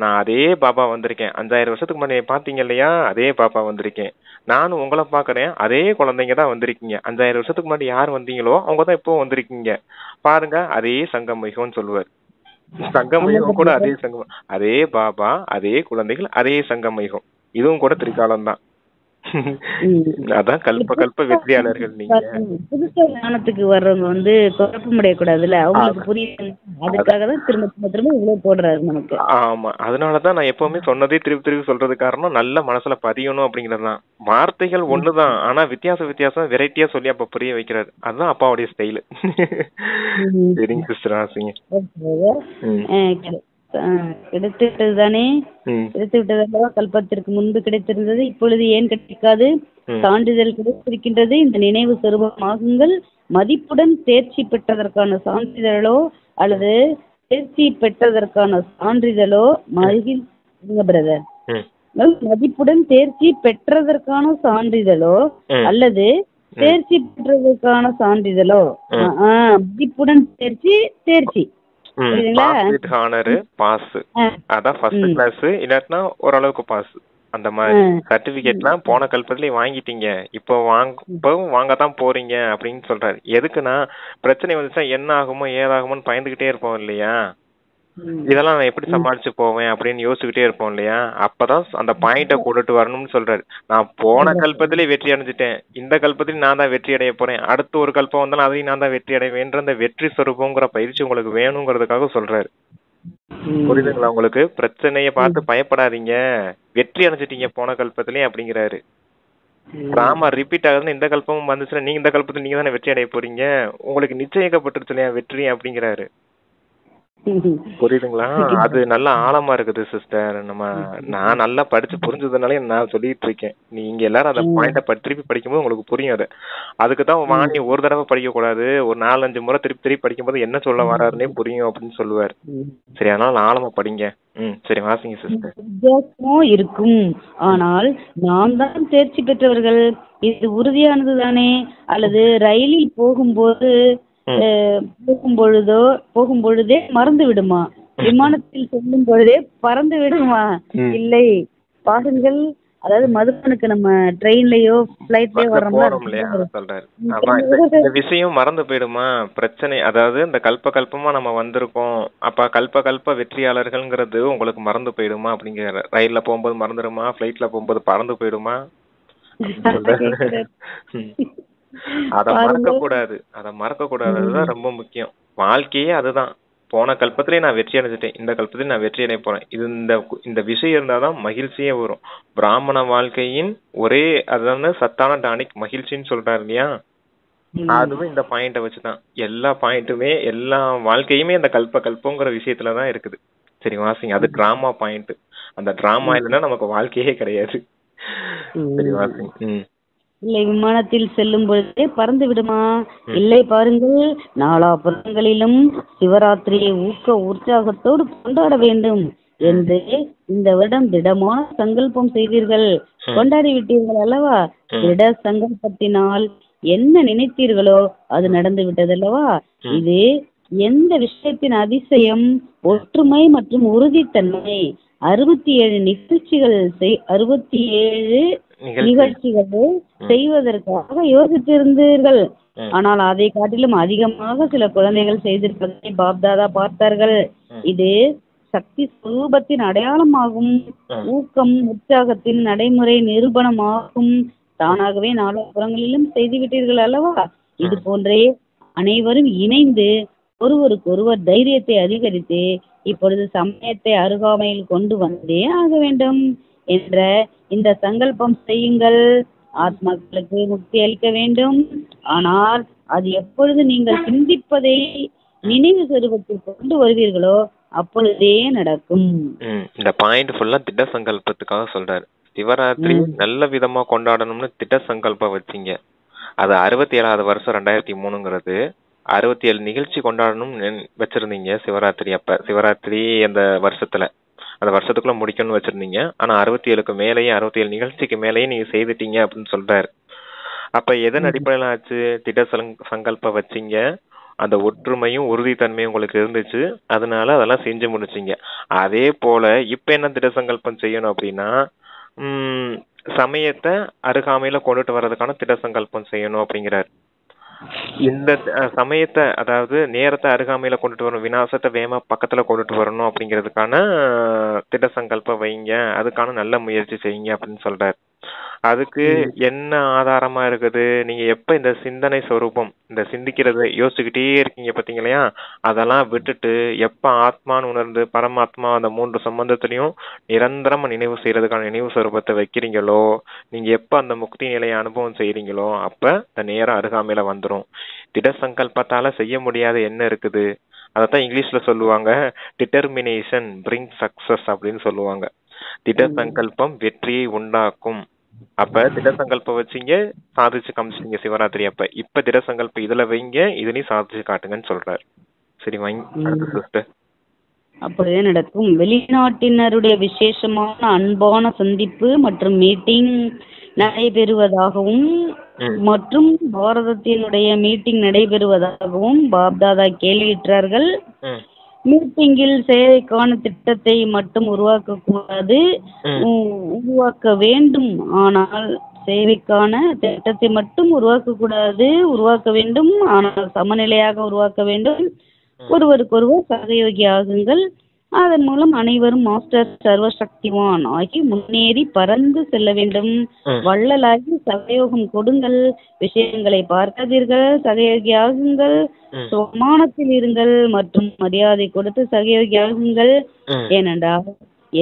நான் அதே பாபா வந்திருக்கேன், 5000 வருஷத்துக்கு முன்னாடி பாத்தீங்க இல்லையா, அதே பாபா வந்திருக்கேன். நானும் உங்களை பாக்குறேன், அதே குழந்தைங்க தான் வந்திருக்கீங்க. 5000 வருஷத்துக்கு முன்னாடி யார் வந்தீங்களோ அவங்க தான் இப்போ வந்திருக்கீங்க. பாருங்க அதே சங்கமிகம்னு சொல்லுவார். சங்கமிகம் கூட அதே சங்கம், அதே பாபா, அதே குழந்தைகள், அதே சங்கமிகம். இதுவும் கூட திரிகாலம் தான். அதான் கல்ப வெற்றியாளர்கள் நீங்க. புதுசா ஞானத்துக்கு வர்றவங்க குழப்பமடைய கூடாதுல்ல, அவங்களுக்கு புரியுது. அதுக்காக தான் திரும்ப இவ்வளவு போடுறாரு நமக்கு. ஆமா, அதனாலதான் நான் எப்பவுமே சொன்னதே திருப்பி சொல்றது காரணம் நல்ல மனசுல பதியணும் அப்படிங்கறதுதான். வார்த்தைகள் ஒண்ணுதான், ஆனா வித்தியாசம் வெரைட்டியா சொல்லி அப்ப புரிய வைக்கிறாரு. அதுதான் அப்பாவுடைய ஸ்டைலு. சரிங்க சிஸ்டர், ஆசைங்க. கிடைத்துவிட்டது தானே? கிடைத்து விட்டது அல்லவா? கல்பத்திற்கு முன்பு கிடைத்திருந்தது, இப்பொழுது ஏன் கிடைக்காது? சான்றிதழ் கிடைத்திருக்கின்றது. இந்த நினைவு சொரூபமாகுங்கள். மதிப்புடன் தேர்ச்சி பெற்றதற்கான சான்றிதழோ அல்லது தேர்ச்சி பெற்றதற்கான சான்றிதழோ பிரதர், மதிப்புடன் தேர்ச்சி பெற்றதற்கான சான்றிதழோ அல்லது தேர்ச்சி பெற்றதற்கான சான்றிதழோ, மதிப்புடன் தேர்ச்சி ஓரளவுக்கு பாஸ். அந்த மாதிரி சர்டிபிகேட்லாம் போன கல்பத்திலேயே வாங்கிட்டீங்க, இப்பவும் வாங்கத்தான் போறீங்க அப்படின்னு சொல்றாரு. எதுக்குன்னா பிரச்சனை வந்துச்சா என்ன ஆகுமோ ஏதாகுமோன்னு பயந்துகிட்டே இருப்போம் இல்லையா? இதெல்லாம் நான் எப்படி சமாளிச்சு போவேன் அப்படின்னு யோசிச்சுக்கிட்டே இருப்போம் இல்லையா? அப்பதான் அந்த பாயிண்ட கூட்டிட்டு வரணும்னு சொல்றாரு. நான் போன கல்பத்திலே வெற்றி அடைஞ்சிட்டேன், இந்த கல்பத்திலே நான் தான் வெற்றி அடைய போறேன், அடுத்து ஒரு கல்பம் வந்தாலும் அதையும் நான் தான் வெற்றி அடைவேன்ற அந்த வெற்றி சொரூபங்கிற பயிற்சி உங்களுக்கு வேணுங்கிறதுக்காக சொல்றாரு. புரியுதுங்களா உங்களுக்கு? பிரச்சனைய பார்த்து பயப்படாதீங்க, வெற்றி அடைஞ்சிட்டீங்க போன கல்பத்திலே அப்படிங்கிறாரு. ராமா ரிப்பீட் ஆகுதுன்னு இந்த கல்பமும் வந்துச்சுன்னா நீங்க இந்த கல்பத்துல நீங்க தானே வெற்றி அடைய போறீங்க, உங்களுக்கு நிச்சயிக்கப்பட்டிருச்சு இல்லையா வெற்றி அப்படிங்கிறாரு. புரியுதுங்களா? அது நல்லா ஆழமா இருக்குது சிஸ்டர். நான் நல்லா படிச்சு புரிஞ்சதுனாலே நான் சொல்லிட்டு இருக்கேன். நீங்க எல்லாரும் அந்த பாயிண்ட திருப்பி படிக்கும்போது உங்களுக்கு புரியும். அதுக்குதான் வாணி ஒரு தடவை படிக்க கூடாது, ஒரு 4-5 முறை திருப்பி படிக்கும்போது என்ன சொல்ல வராருன்னே புரியும் அப்படின்னு சொல்லுவார். சரி, அதனால ஆழமா படிங்க. சரி, வாசிங்க சிஸ்டர். வித்தியாசமும் இருக்கும், ஆனால் நாம் தான் தேர்ச்சி பெற்றவர்கள். இது உறுதியானது தானே? அல்லது ரயிலில் போகும் பொழுதே மறந்து விடுமா? விமானத்தில் செல்லும் பொழுதே பறந்து விடுமா? இல்லை, பாருங்கள். அதாவது மதுபனுக்கு நம்ம ட்ரெயின்லயோ பிளைட்லயோ சொல்றாரு. இந்த விஷயம் மறந்து போயிடுமா பிரச்சனை? அதாவது இந்த கல்பமா நம்ம வந்திருக்கோம், அப்ப கல்ப வெற்றியாளர்கள்ங்கிறது உங்களுக்கு மறந்து போயிடுமா அப்படிங்கிற. ரயில்ல போகும்போது மறந்துடுமா, பிளைட்ல போகும்போது பறந்து போயிடுமா? அத மறக்க கூடாது, அதுதான் ரொம்ப முக்கியம். வாழ்க்கையே அதுதான். போன கல்பத்திலே நான் வெற்றி அடைஞ்சிட்டேன், இந்த கல்பத்திலே நான் வெற்றி அடைய போறேன். இது இந்த விஷயம் இருந்தாதான் மகிழ்ச்சியே வரும். பிராமண வாழ்க்கையின் ஒரே அதாவது சத்தான டானிக் மகிழ்ச்சின்னு சொல்றாரு இல்லையா? அதுவும் இந்த பாயிண்ட வச்சுதான். எல்லா பாயிண்ட்டுமே எல்லா வாழ்க்கையுமே இந்த கல்பங்கிற விஷயத்துலதான் இருக்குது. சரி, வாசிங்க. அது டிராமா பாயிண்ட். அந்த டிராமா இல்லைன்னா நமக்கு வாழ்க்கையே கிடையாது. சரி, வாசிங்க. இல்லை விமானத்தில் செல்லும் பொழுதே பறந்து விடுமா? இல்லை பாருங்கள், நாலாபுறங்களிலும் சிவராத்திரியை உற்சாகத்தோடு கொண்டாட வேண்டும் என்று இந்த வருடம் திடமான சங்கல்பம் செய்தீர்கள், கொண்டாடி விட்டீர்கள் அல்லவா? திட சங்கல்பத்தினால் என்ன நினைத்தீர்களோ அது நடந்து விட்டது அல்லவா? இது எந்த விஷயத்தின் அதிசயம், ஒற்றுமை மற்றும் உறுதித்தன்மை. 67 நிகழ்ச்சிகள் செய்வதற்காக யோசித்திருந்தீர்கள். ஆனால் அதை காட்டிலும் அதிகமாக சில குழந்தைகள் செய்திருப்பதை பாப்தாதா பார்த்தார்கள். இது சக்தி சுரூபத்தின் அடையாளமாகும். ஊக்கம் உற்சாகத்தின் நடைமுறை நிரூபணமாகும். தானாகவே நாலாபுறங்களிலும் செய்துவிட்டீர்கள் அல்லவா? இது போன்றே அனைவரும் இணைந்து ஒருவருக்கொருவர் தைரியத்தை அதிகரித்து இப்பொழுது சமயத்தை அருகாமையில் கொண்டு வந்தே ஆக வேண்டும் என்ற இந்த சங்கல்பம் செய்யுங்கள். ஆத்மாக்களுக்கு முக்தி அளிக்க வேண்டும். ஆனால் அது எப்பொழுது நீங்கள் சிந்திப்பதை நினைவு சொரூபத்தில் கொண்டு வருவீர்களோ அப்பொழுதே நடக்கும். இந்த பாயிண்ட் ஃபுல்லா திட்ட சங்கல்பத்துக்காக சொல்றாரு. சிவராத்திரி நல்ல விதமா கொண்டாடணும்னு திட்ட சங்கல்பம் வச்சீங்க. அது 67வது வருஷம் 2003ங்கிறது 67 நிகழ்ச்சி கொண்டாடணும்னு வச்சிருந்தீங்க சிவராத்திரி. அப்ப சிவராத்திரி அந்த வருஷத்துக்குள்ள முடிக்கணும்னு வச்சிருந்தீங்க. ஆனா 67க்கு மேலேயே 67 நிகழ்ச்சிக்கு மேலேயே நீங்க செய்துட்டீங்க அப்படின்னு சொல்றாரு. அப்ப எதன் அடிப்படையில ஆச்சு? திட சங்கல்ப வச்சீங்க, அந்த ஒற்றுமையும் உறுதித்தன்மையும் உங்களுக்கு இருந்துச்சு, அதனால அதெல்லாம் செஞ்சு முடிச்சிங்க. அதே போல இப்ப என்ன திட சங்கல்பம் செய்யணும் அப்படின்னா, சமயத்தை அருகாமையில கொண்டுட்டு வர்றதுக்கான திட சங்கல்பம் செய்யணும் அப்படிங்கிறார். இந்த சமயத்தை, அதாவது நேரத்தை அருகாமையில கொண்டுட்டு வரணும், விநாசத்தை வேகமா பக்கத்துல கொண்டுட்டு வரணும் அப்படிங்கிறதுக்கான திட சங்கல்பம் வைங்க, அதுக்கான நல்ல முயற்சி செய்யுங்க அப்படின்னு சொல்றாரு. அதுக்கு என்ன ஆதாரமா இருக்குது? நீங்க எப்ப இந்த சிந்தனை சொரூபம், இந்த சிந்திக்கிறத யோசிச்சுக்கிட்டே இருக்கீங்க பாத்தீங்களா, அதெல்லாம் விட்டுட்டு எப்ப ஆத்மான்னு உணர்ந்து பரமாத்மா அந்த 3 சம்பந்தத்திலையும் நிரந்தரமா நினைவு செய்யறதுக்கான நினைவு சொரூபத்தை வைக்கிறீங்களோ, நீங்க எப்ப அந்த முக்தி நிலையை அனுபவம் செய்யறீங்களோ அப்ப இந்த நேரம் அருகாமையில வந்துடும். திட சங்கல்பத்தால செய்ய முடியாத என்ன இருக்குது? அதத்தான் இங்கிலீஷ்ல சொல்லுவாங்க, டிட்டர்மினேஷன் பிரிங் சக்சஸ் அப்படின்னு சொல்லுவாங்க. திட சங்கல்பம் வெற்றியை உண்டாக்கும். அப்ப திட சங்கல்பம் வச்சீங்க, சாதிச்சு காமிச்சிட்டீங்க சிவராத்திரி அப்ப. இப்ப திட சங்கல்பம் இதுல வைங்க, இதுலயும் சாதிச்சு காட்டுங்கன்னு சொல்றாரு. சரி வாங்க. அப்படியே நடக்கும். வெளிநாட்டினருடைய விசேஷமான அன்பான சந்திப்பு மற்றும் மீட்டிங் நடைபெறுவதாகவும் மற்றும் பாரதத்தினுடைய மீட்டிங் நடைபெறுவதாகவும் பாப்தாதா கேள்வியிட்டார்கள். மீட்டிங்கில் சேவைக்கான திட்டத்தை மட்டும் உருவாக்க வேண்டும். ஆனால் சேவைக்கான திட்டத்தை மட்டும் உருவாக்க வேண்டும். ஆனால் சமநிலையாக உருவாக்க வேண்டும். ஒருவருக்கொருவர் சகயோகி ஆகுங்கள். அதன் மூலம் அனைவரும் மாஸ்டர் சர்வசக்திவான் ஆகி முன்னேறி பறந்து செல்ல வேண்டும். வள்ளலாகி சகயோகம் கொடுங்கள். விஷயங்களை பார்க்காதீர்கள், சகயோகி ஆகுங்கள். சமானத்தில் இருங்கள் மற்றும் மரியாதை கொடுத்து சகயோகி ஆகுங்கள். ஏனென்றால்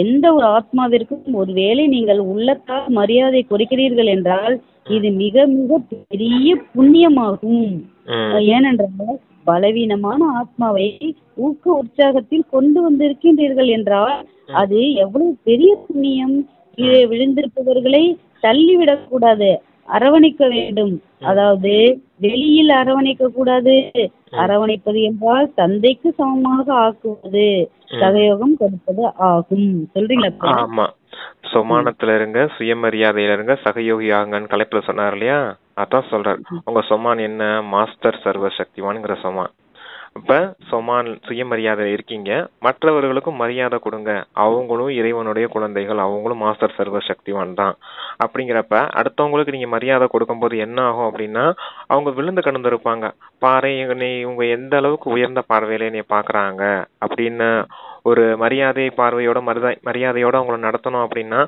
எந்த ஒரு ஆத்மாவிற்கும் ஒருவேளை நீங்கள் உள்ளத்தால் மரியாதை கொடுக்கிறீர்கள் என்றால் இது மிக மிக பெரிய புண்ணியமாகும். ஏனென்றால் பலவீனமான ஆத்மாவை ஊக்க உற்சாகத்தில் கொண்டு வந்திருக்கின்றீர்கள் என்றால் அது எவ்வளவு பெரிய புண்ணியம். கீழே விழுந்திருப்பவர்களை தள்ளிவிடக் கூடாது, அரவணைக்க வேண்டும். அதாவது வெளியில் அரவணைக்க கூடாது. அரவணைப்பது என்றால் தந்தைக்கு சமமாக ஆக்குவது, சகயோகம் கொடுப்பது ஆகும். சொல்றீங்களா? ஆமா, சொமானத்துல இருங்க, சுயமரியாதையில இருங்க, சகயோகி ஆகுங்கன்னு கலைப்புல சொன்னார் இல்லையா? அதான் சொல்றாரு. உங்க சொமான் என்ன? மாஸ்டர் சர்வசக்திவான்ங்கிற சொமான். இப்ப சொமான் சுயமரியாதை இருக்கீங்க, மற்றவர்களுக்கும் மரியாதை கொடுங்க. அவங்களும் இறைவனுடைய குழந்தைகள், அவங்களும் மாஸ்டர் சர்வசக்திவான் தான். அப்படிங்கிறப்ப அடுத்தவங்களுக்கு நீங்க மரியாதை கொடுக்கும் போது என்ன ஆகும் அப்படின்னா, அவங்க விழுந்து கிடந்திருப்பாங்க. பாரு இவங்க எந்த அளவுக்கு உயர்ந்த பார்வையில என்னை பாக்குறாங்க அப்படின்னு ஒரு மரியாதையோட அவங்கள நடத்தணும் அப்படின்னா,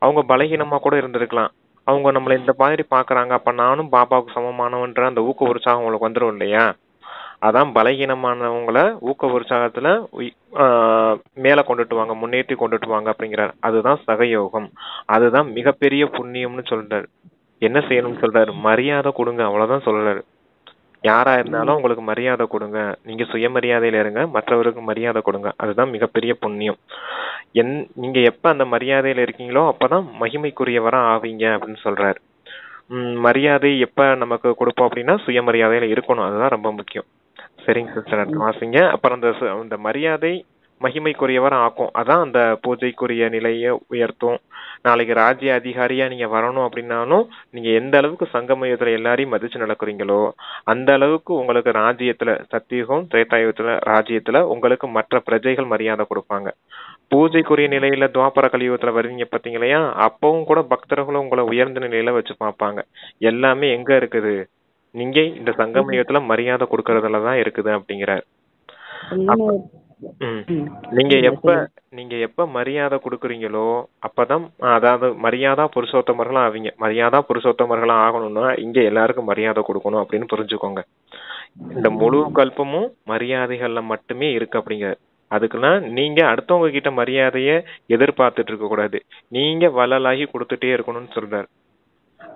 அவங்க பலகீனமா கூட இருந்திருக்கலாம். அவங்க நம்மள இந்த மாதிரி பாக்குறாங்க, அப்ப நானும் பாபாவுக்கு சமமானவன்ற அந்த ஊக்க உற்சாகம் அவங்களுக்கு வந்துடும் இல்லையா? அதான் பலகீனமானவங்கள ஊக்க உற்சாகத்துல மேல கொண்டுட்டு வாங்க, முன்னேற்றி கொண்டுட்டு வாங்க அப்படிங்கிறார். அதுதான் சகயோகம், அதுதான் மிகப்பெரிய புண்ணியம்னு சொல்றாரு. என்ன செய்யணும்னு சொல்றாரு? மரியாதை கொடுங்க, அவ்வளவுதான் சொல்றாரு. யாரா இருந்தாலும் உங்களுக்கு மரியாதை கொடுங்க. நீங்க சுயமரியாதையில இருங்க, மற்றவருக்கு மரியாதை கொடுங்க. அதுதான் மிகப்பெரிய புண்ணியம். நீங்க எப்ப அந்த மரியாதையில இருக்கீங்களோ அப்பதான் மகிமைக்குரியவரா ஆவீங்க அப்படின்னு சொல்றாரு. மரியாதை எப்ப நமக்கு கொடுப்போம் அப்படின்னா சுயமரியாதையில இருக்கணும். அதுதான் ரொம்ப முக்கியம். சரிங்க சிஸ்டர், அடுத்து வாசிங்க. அப்புறம் அந்த மரியாதை மகிமைக்குரியவர் ஆக்கும். அதான் அந்த பூஜைக்குரிய நிலையை உயர்த்தும். நாளைக்கு ராஜ்ய அதிகாரியா நீங்க வரணும் அப்படின்னாலும் நீங்க எந்த அளவுக்கு சங்கமயத்துல எல்லாரையும் மதிச்சு நடக்கிறீங்களோ அந்த அளவுக்கு உங்களுக்கு ராஜ்யத்துல சத்தியுகம் திரேதாயுகத்துல ராஜ்யத்துல உங்களுக்கு மற்ற பிரஜைகள் மரியாதை கொடுப்பாங்க. பூஜைக்குரிய நிலையில துவாபர கலியுகத்துல வருவீங்க பாத்தீங்களா, அப்பவும் கூட பக்தர்களும் உங்களை உயர்ந்த நிலையில வச்சு பார்ப்பாங்க. எல்லாமே எங்க இருக்குது, நீங்க இந்த சங்கமயத்துல மரியாதை கொடுக்கறதுலதான் இருக்குது அப்படிங்கிறார். நீங்க எப்ப மரியாதை கொடுக்குறீங்களோ அப்பதான், அதாவது மரியாதா புருஷோத்தமர்களா ஆவீங்க. மரியாதா புருஷோத்தமர்களா ஆகணும்னா இங்க எல்லாருக்கும் மரியாதை கொடுக்கணும் அப்படின்னு புரிஞ்சுக்கோங்க. இந்த முழு கல்பமும் மரியாதைகள்ல மட்டுமே இருக்கு அப்படிங்கிற. அதுக்குன்னா நீங்க அடுத்தவங்க கிட்ட மரியாதைய எதிர்பார்த்துட்டு இருக்க கூடாது, நீங்க வள்ளலாகி கொடுத்துட்டே இருக்கணும்னு சொல்றாரு.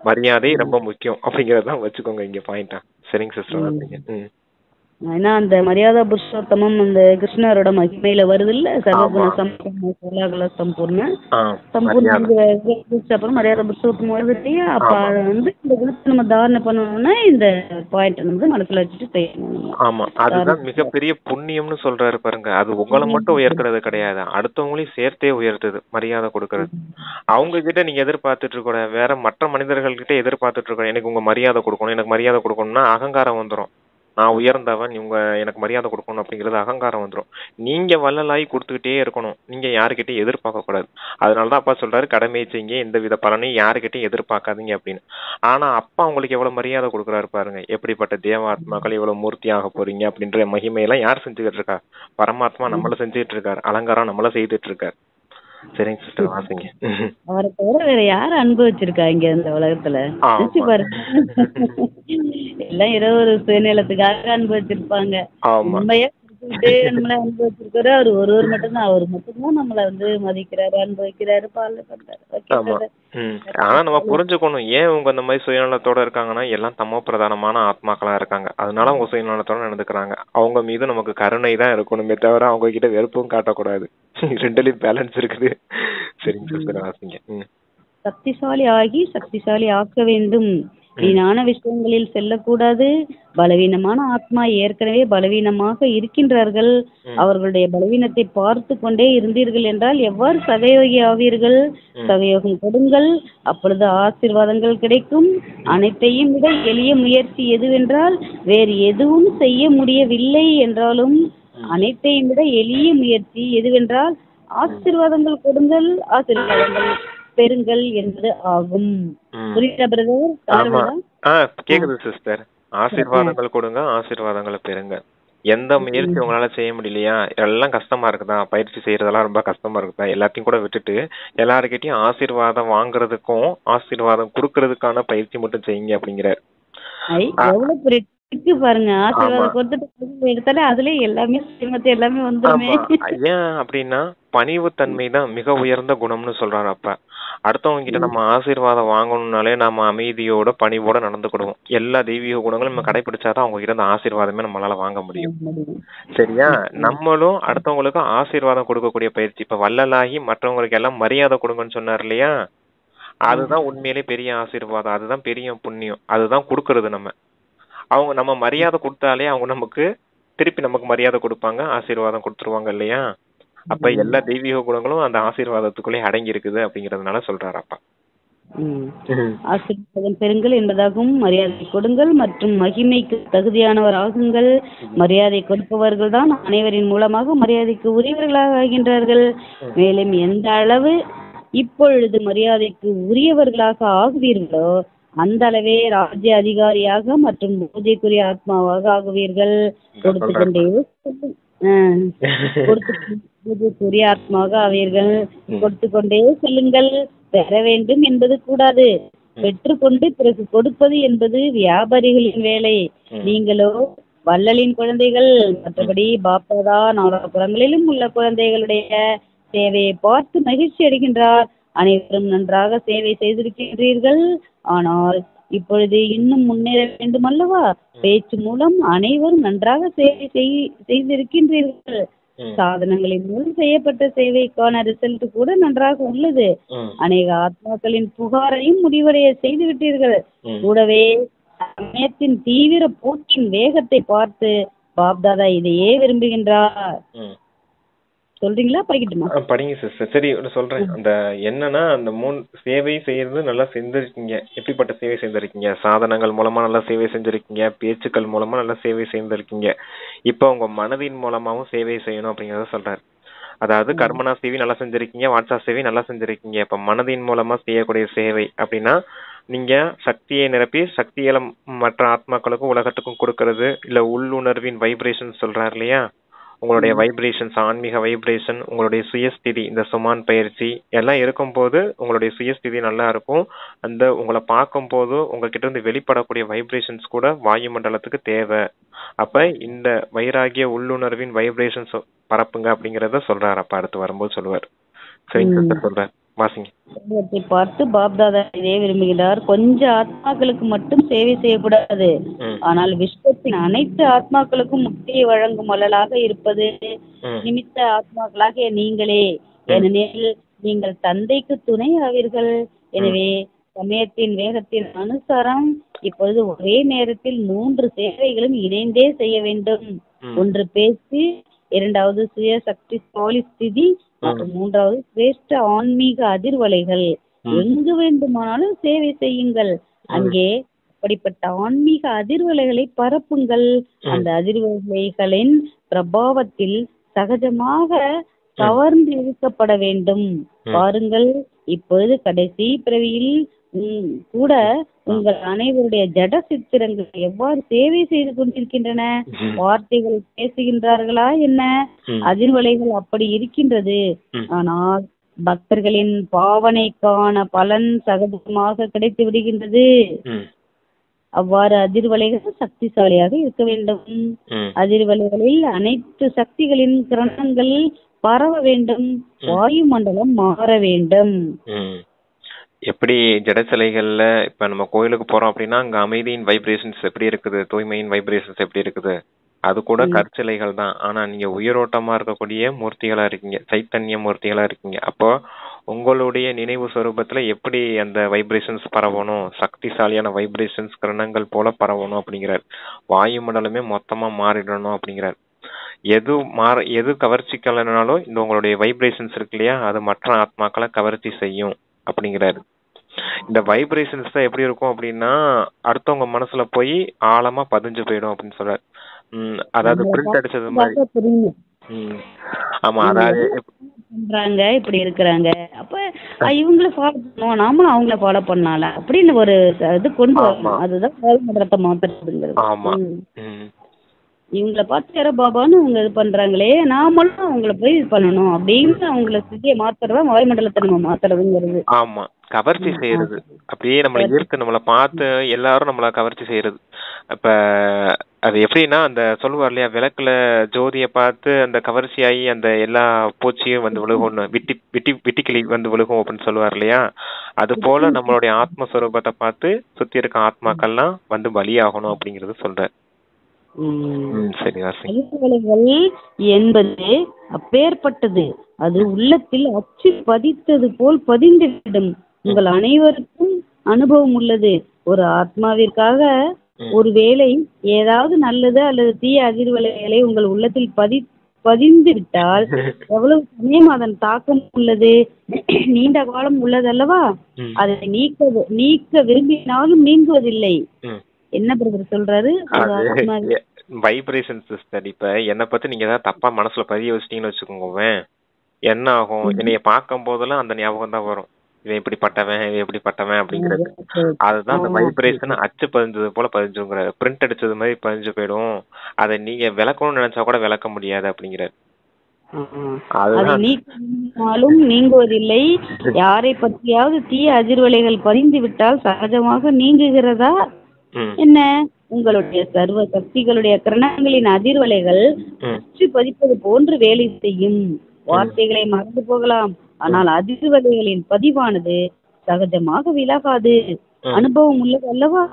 மரியாதை ரொம்ப முக்கியம் அப்படிங்கறதான் வச்சுக்கோங்க இங்க பாயிண்டா. சரிங்க சிஸ்டர். ஏன்னா அந்த மரியாதா புருஷோத்தமம் அந்த கிருஷ்ணரோட மகிமையில வருது இல்ல, சர்வகுண சம்பூர்ண சகல சம்பூர்ண அப்புறம் மரியாதை புருஷோத்தமம் வருது இல்லையா. அப்ப அதை வந்து இந்த குணத்தை நம்ம தாரணை பண்ணணும்னா இந்த பாயிண்ட் வந்து மனசுல வச்சுட்டு செய்யணும். ஆமா, அதுதான் மிகப்பெரிய புண்ணியம்னு சொல்றாரு பாருங்க. அது உங்களை மட்டும் உயர்த்துறது கிடையாது, அடுத்தவங்களையும் சேர்த்தே உயர்த்துது மரியாதை கொடுக்கறது. அவங்க கிட்ட நீங்க எதிர்பார்த்துட்டு இருக்க வேற மற்ற மனிதர்கள் கிட்ட எதிர்பார்த்துட்டு இருக்க எனக்கு உங்க மரியாதை கொடுக்கணும் எனக்கு மரியாதை கொடுக்கணும்னா அகங்காரம் வந்துடும். நான் உயர்ந்தவன், இவங்க எனக்கு மரியாதை கொடுக்கணும் அப்படிங்கிறது அகங்காரம் வந்துடும். நீங்க வள்ளலாகி கொடுத்துக்கிட்டே இருக்கணும், நீங்க யாருக்கிட்டையும் எதிர்பார்க்க கூடாது. அதனாலதான் அப்பா சொல்றாரு, கடமை செய்யுங்க, எந்த வித பலனையும் யாருக்கிட்டையும் எதிர்பார்க்காதீங்க அப்படின்னு. ஆனா அப்பா உங்களுக்கு எவ்வளவு மரியாதை கொடுக்குறாரு பாருங்க. எப்படிப்பட்ட தேவாத்மாக்கள் எவ்வளவு மூர்த்தியாக போறீங்க அப்படின்ற மகிமையெல்லாம் யார் செஞ்சுக்கிட்டு இருக்கா? பரமாத்மா நம்மள செஞ்சுட்டு இருக்காரு, அலங்காரம் நம்மள செய்துட்டு இருக்காரு. சரிங்க சிஸ்டர், வாசிங்க. அவரை தவிர வேற யார அனுபவிச்சிருக்கா இங்க இந்த உலகத்துல? நினைச்சு பாருங்க, எல்லாம் ஏதோ ஒரு சுயநலத்துக்காக அனுபவிச்சிருப்பாங்க. உண்மையா நம்மள அனுபவிச்சிருக்காரு அவர் ஒருவர் மட்டும்தான். அவர் மட்டும்தான் நம்மள வந்து மதிக்கிறாரு, அனுபவிக்கிறாரு, பால பண்றாரு. ஆனா நம்ம புரிஞ்சுக்கணும், ஏன் அவங்க இந்த மாதிரி சுயநலத்தோட இருக்காங்கன்னா எல்லாம் தமோ பிரதானமான ஆத்மாக்களா இருக்காங்க. அதனால அவங்க சுயநலத்தோட நடந்துக்கிறாங்க. அவங்க மீது நமக்கு கருணை தான் இருக்கணுமே தவிர அவங்க கிட்ட வெறுப்பும் காட்டக்கூடாது. ரெண்டுலயும் பேலன்ஸ் இருக்குது. சரிங்க சிஸ்டர், வாசிங்க. சக்திசாலி ஆகி சக்திசாலி ஆக்க வேண்டும். வீணான விஷயங்களில் செல்லக்கூடாது. பலவீனமான ஆத்மா ஏற்கனவே பலவீனமாக இருக்கின்றார்கள். அவர்களுடைய பலவீனத்தை பார்த்து கொண்டே இருந்தீர்கள் என்றால் எவ்வாறு சகயோகி ஆவீர்கள்? சகயோகம் கொடுங்கள், அப்பொழுது ஆசீர்வாதங்கள் கிடைக்கும். அனைத்தையும் விட எளிய முயற்சி எதுவென்றால், வேறு எதுவும் செய்ய முடியவில்லை என்றாலும் அனைத்தையும் விட எளிய முயற்சி எதுவென்றால் ஆசீர்வாதங்கள் கொடுங்கள், ஆசீர்வாதங்கள் பெறுங்கள் என்பது ஆகும். புரியுதா பிரதர்? கேக்குது சிஸ்டர். ஆசீர்வாதங்கள் கொடுங்க, ஆசீர்வாதங்களை பெறுங்க. எந்த முயற்சி உங்களால செய்ய முடியலையா, எல்லாம் கஷ்டமா இருக்குதா, பயிற்சி செய்யறதெல்லாம் ரொம்ப கஷ்டமா இருக்குதா, எல்லாத்தையும் கூட விட்டுட்டு எல்லாருக்கிட்டையும் ஆசீர்வாதம் வாங்குறதுக்கும் ஆசீர்வாதம் கொடுக்கறதுக்கான பயிற்சி மட்டும் செய்யுங்க அப்படிங்கிறாரு. பாருங்க, ஆசீர்வாதம் கொடுத்துட்டு எடுத்தாலே அதுல எல்லாமே எல்லாமே வந்துருமே. ஏன் அப்படின்னா பணிவு தன்மை தான் மிக உயர்ந்த குணம்னு சொல்றாரு. அப்ப அடுத்தவங்க கிட்ட நம்ம ஆசீர்வாதம் வாங்கணும்னாலே நம்ம அமைதியோட பணிவோட நடந்துக்கிடுவோம். எல்லா தெய்வீக குணங்களும் நம்ம கடைபிடிச்சாதான் அவங்க கிட்ட அந்த ஆசீர்வாதமே நம்மளால வாங்க முடியும். சரியா? நம்மளும் அடுத்தவங்களுக்கு ஆசீர்வாதம் கொடுக்கக்கூடிய பயிற்சி. இப்ப வள்ளலாகி மற்றவங்களுக்கு எல்லாம் மரியாதை கொடுங்கன்னு சொன்னார் இல்லையா, அதுதான் உண்மையிலே பெரிய ஆசீர்வாதம், அதுதான் பெரிய புண்ணியம், அதுதான் கொடுக்கறது. அவங்க நம்ம மரியாதை கொடுத்தாலே அவங்க நமக்கு திருப்பி நமக்கு மரியாதை கொடுப்பாங்க, ஆசீர்வாதம் கொடுத்துருவாங்க இல்லையா. அப்ப எல்லா தெய்வீக குணங்களும் அந்த ஆசீர்வாதத்துக்குள்ளே அடங்கி இருக்குது அப்படிங்கறதுனால சொல்றாரு அப்பா. ஆசீர்வாதம் பெறுங்கள் என்பதாகவும், மரியாதை கொடுங்கள் மற்றும் மகிமைக்கு தகுதியானவர் ஆகுங்கள். மரியாதை கொடுப்பவர்கள் தான் அனைவரின் மூலமாக மரியாதைக்கு உரியவர்களாக ஆகின்றார்கள். மேலும் எந்த அளவு இப்பொழுது மரியாதைக்கு உரியவர்களாக ஆகுவீர்களோ அந்த அளவே ராஜ்ய அதிகாரியாக மற்றும் பூஜைக்குரிய ஆத்மாவாக ஆகுவீர்கள். பூஜைக்குரிய ஆத்மாவாக ஆவீர்கள். கொடுத்து கொண்டே செல்லுங்கள். பெற வேண்டும் என்பது கூடாது, பெற்றுக்கொண்டு பிறகு கொடுப்பது என்பது வியாபாரிகளின் வேலை. நீங்களோ வள்ளலின் குழந்தைகள். மற்றபடி பாப்பதா நாலாபுரங்களிலும் உள்ள குழந்தைகளுடைய சேவையை பார்த்து மகிழ்ச்சி அடைகின்றார். அனைவரும் நன்றாக சேவை செய்திருக்கின்றீர்கள். ஆனால் இப்பொழுது இன்னும் முன்னேற வேண்டும் அல்லவா? பேச்சு மூலம் அனைவரும் நன்றாக சேவை செய்திருக்கின்றீர்கள். சாதனங்களின் மூலம் செய்யப்பட்ட சேவைக்கான ரிசல்ட் கூட நன்றாக உள்ளது. அநேக ஆத்மாக்களின் புகாரையும் முடிவடைய செய்து விட்டீர்கள். கூடவே சமயத்தின் தீவிர போக்கின் வேகத்தை பார்த்து பாப்தாதா இதையே விரும்புகின்றார். சொல்றீங்களா? படிக்கட்டுமா? படிங்க சிஸ்டர். சரி சொல்றேன். அந்த என்னன்னா அந்த சேவை செய்யறது நல்லா செஞ்சிருக்கீங்க. எப்படிப்பட்ட சேவை செஞ்சிருக்கீங்க? சாதனங்கள் மூலமா நல்லா சேவை செஞ்சிருக்கீங்க, பேச்சுக்கள் மூலமா நல்லா சேவை செஞ்சிருக்கீங்க. இப்ப உங்க மனதின் மூலமாவும் சேவை செய்யணும் அப்படிங்கறத சொல்றாரு. அதாவது கர்மனா சேவை நல்லா செஞ்சிருக்கீங்க, வாட்சா சேவை நல்லா செஞ்சிருக்கீங்க. இப்ப மனதின் மூலமா செய்யக்கூடிய சேவை அப்படின்னா நீங்க சக்தியை நிரப்பி சக்தியில மற்ற ஆத்மாக்களுக்கும் உலகத்துக்கும் கொடுக்கறது, இல்ல உள்ளுணர்வின் வைப்ரேஷன் சொல்றாரு இல்லையா, உங்களுடைய வைப்ரேஷன்ஸ், ஆன்மீக வைப்ரேஷன், உங்களுடைய சுயஸ்திதி, இந்த சுமான் பயிற்சி எல்லாம் இருக்கும்போது உங்களுடைய சுயஸ்திதி நல்லா இருக்கும். அந்த உங்களை பார்க்கும் போது உங்ககிட்ட இருந்து வெளிப்படக்கூடிய வைப்ரேஷன்ஸ் கூட வாயு மண்டலத்துக்கு தேவை. அப்ப இந்த வைராகிய உள்ளுணர்வின் வைப்ரேஷன்ஸ் பரப்புங்க அப்படிங்கறத சொல்றாரு. அப்ப அடுத்து வரும்போது சொல்லுவார். சரிங்க சொல்றாரு, வாசிங்க. பார்த்து பாப்தாதா இதே விரும்புகிறார். கொஞ்சம் ஆத்மாக்களுக்கு மட்டும் சேவை செய்யக்கூடாது, ஆனால் விஸ்வத்தின் அனைத்து ஆத்மாக்களுக்கும் முக்தியை வழங்கும் வள்ளலாக இருப்பது நிமித்த ஆத்மாக்களாக நீங்களே. ஏனெனில் நீங்கள் தந்தைக்கு துணை ஆவீர்கள். எனவே சமயத்தின் வேகத்தின் அனுசாரம் இப்பொழுது ஒரே நேரத்தில் 3 சேவைகளும் இணைந்தே செய்ய வேண்டும். ஒன்று பேச்சு, இரண்டாவது சுய சக்தி ஸ்திதி மற்றும் மூன்றாவது சிரேஷ்ட ஆன்மீக அதிர்வலைகள். எங்கு வேண்டுமானாலும் சேவை செய்யுங்கள், அங்கே அப்படிப்பட்ட ஆன்மீக அதிர்வலைகளை பரப்புங்கள். அந்த அதிர்வலைகளின் பிரபாவத்தில் சகஜமாக கவர்ந்து இழுக்கப்பட வேண்டும். பாருங்கள், இப்பொழுது கடைசி பிறவியில் கூட உங்கள் அனைவருடைய ஜட சித்திரங்கள் எவ்வாறு சேவை செய்து கொண்டிருக்கின்றன. வார்த்தைகள் பேசுகின்றார்களா என்ன? அதிர்வலைகள் அப்படி இருக்கின்றது. ஆனால் பக்தர்களின் பாவனைக்கான பலன் சகஜமாக கிடைத்து விடுகின்றது. அவ்வாறு அதிர்வலைகள் சக்திசாலியாக இருக்க வேண்டும். அதிர்வலைகளில் அனைத்து சக்திகளின் கிரணங்கள் பரவ வேண்டும். வாயு மண்டலம் மாற வேண்டும். எப்படி ஜடச்சிலைகள்ல இப்ப நம்ம கோயிலுக்கு போறோம் அப்படின்னா அங்க அமைதியின் வைப்ரேஷன்ஸ் எப்படி இருக்குது, தூய்மையின் வைப்ரேஷன்ஸ் எப்படி இருக்குது, அது கூட கற்சிலைகள் தான். ஆனா நீங்க உயிரோட்டமா இருக்கக்கூடிய மூர்த்திகளா இருக்கீங்க, சைத்தன்ய மூர்த்திகளா இருக்கீங்க. அப்போ உங்களுடைய நினைவு சொரூபத்துல எப்படி அந்த வைப்ரேஷன்ஸ் பரவணும், சக்திசாலியான வைப்ரேஷன்ஸ் கிரணங்கள் போல பரவணும் அப்படிங்கிறார். வாயு மண்டலமே மொத்தமா மாறிடணும் அப்படிங்கிறார். எது கவர்ச்சிக்கலனாலும் இந்த உங்களுடைய வைப்ரேஷன்ஸ் இருக்கு இல்லையா, அது மற்ற ஆத்மாக்களை கவர்ச்சி செய்யும் அப்படிங்கிறாரு. இந்த வைப்ரேஷன்ஸ் தான் எப்படி இருக்கும் அப்படின்னா அடுத்தவங்க மனசுல போய் ஆழமா பதிஞ்சு போயிடும் அப்படின்னு சொல்றாரு. அதாவது பிரிண்ட் அடிச்சது மாதிரி. ஆமா, அதாவது இப்படி இருக்கிறாங்க, அப்ப இவங்கள ஃபாலோ பண்ணுவோம், நாமளும் அவங்கள ஃபாலோ பண்ணால அப்படின்னு ஒரு இது கொண்டு வரணும். அதுதான் மண்டலத்தை மாத்துறதுங்கிறது. ஆமா, இவங்களை பார்த்து யாரோ பாபான்னு அவங்க இது பண்றாங்களே, நாமளும் அவங்கள போய் இது பண்ணணும் அப்படின்னு அவங்கள ஸ்திதியை மாத்துறதா வாயுமண்டலத்தை நம்ம மாத்துறதுங்கிறது. ஆமா, கவர்ச்சி செய்யறது. அப்படியே நம்மள ஈர்த்து நம்மளை பார்த்து எல்லாரும் நம்மள கவர்ச்சி செய்யறது. இப்ப அது எப்படின்னா அந்த சொல்லுவார் இல்லையா, விளக்குல ஜோதிய பார்த்து அந்த கவர்ச்சியாகி அந்த எல்லா பூச்சியும் வந்து விழுகும், விட்டிக்கிளி வந்து விழுகும் அப்படின்னு சொல்லுவார் இல்லையா. அது போல நம்மளுடைய ஆத்மஸ்வரூபத்தை பார்த்து சுத்தி இருக்க ஆத்மாக்கள்லாம் வந்து பலியாகணும் அப்படிங்கறது சொல்ற. என்பது அப்பேற்பட்டது. அது உள்ளத்தில் அச்சு பதித்தது போல் பதிந்துவிடும். உங்கள் அனைவருக்கும் அனுபவம் உள்ளது. ஒரு ஆத்மாவிற்காக ஒருவேளை ஏதாவது நல்லது அல்லது தீய அதிர்வலைகளை உங்கள் உள்ளத்தில் பதிந்து விட்டால் எவ்வளவு சமயம் அதன் தாக்கம் உள்ளது, நீண்ட காலம் உள்ளதல்லவா. அதை நீக்க விரும்பினாலும் நீங்குவதில்லை. என்ன பிரதர் சொல்றாரு? Vibration sister. இப்ப என்னை பத்தி நீங்க ஏதாவது தப்பா மனசுல பதிய வச்சிட்டீங்கன்னு வச்சுக்கோங்க, என்ன ஆகும், என்னைய பார்க்கும் போதெல்லாம் அந்த ஞாபகம் தான் வரும், இவன் இப்படிப்பட்டவன் இவன் எப்படிப்பட்டவன் அப்படிங்கிறது. அதுதான் அந்த வைப்ரேஷன் அச்சு பதிஞ்சது போல பதிஞ்சுங்கிறாரு. பிரிண்ட் அடிச்சது மாதிரி பதிஞ்சு போயிடும். அதை நீங்க விளக்கணும்னு நினைச்சா கூட விளக்க முடியாது அப்படிங்கிறாரு. நீக்கினாலும் நீங்குவதில்லை. யாரை பற்றியாவது தீய அதிர்வலைகள் பதிந்து விட்டால் சகஜமாக நீங்குகிறதா என்ன? உங்களுடைய சர்வ சக்திகளுடைய கிரணங்களின் அதிர்வலைகள் அச்சு பதிப்பது போன்று வேலை செய்யும். வார்த்தைகளை மறந்து போகலாம், ஆனால் அதிர்வலைகளின் பதிவானது சகஜமாக விலகாது. அனுபவம் உள்ளது அல்லவா,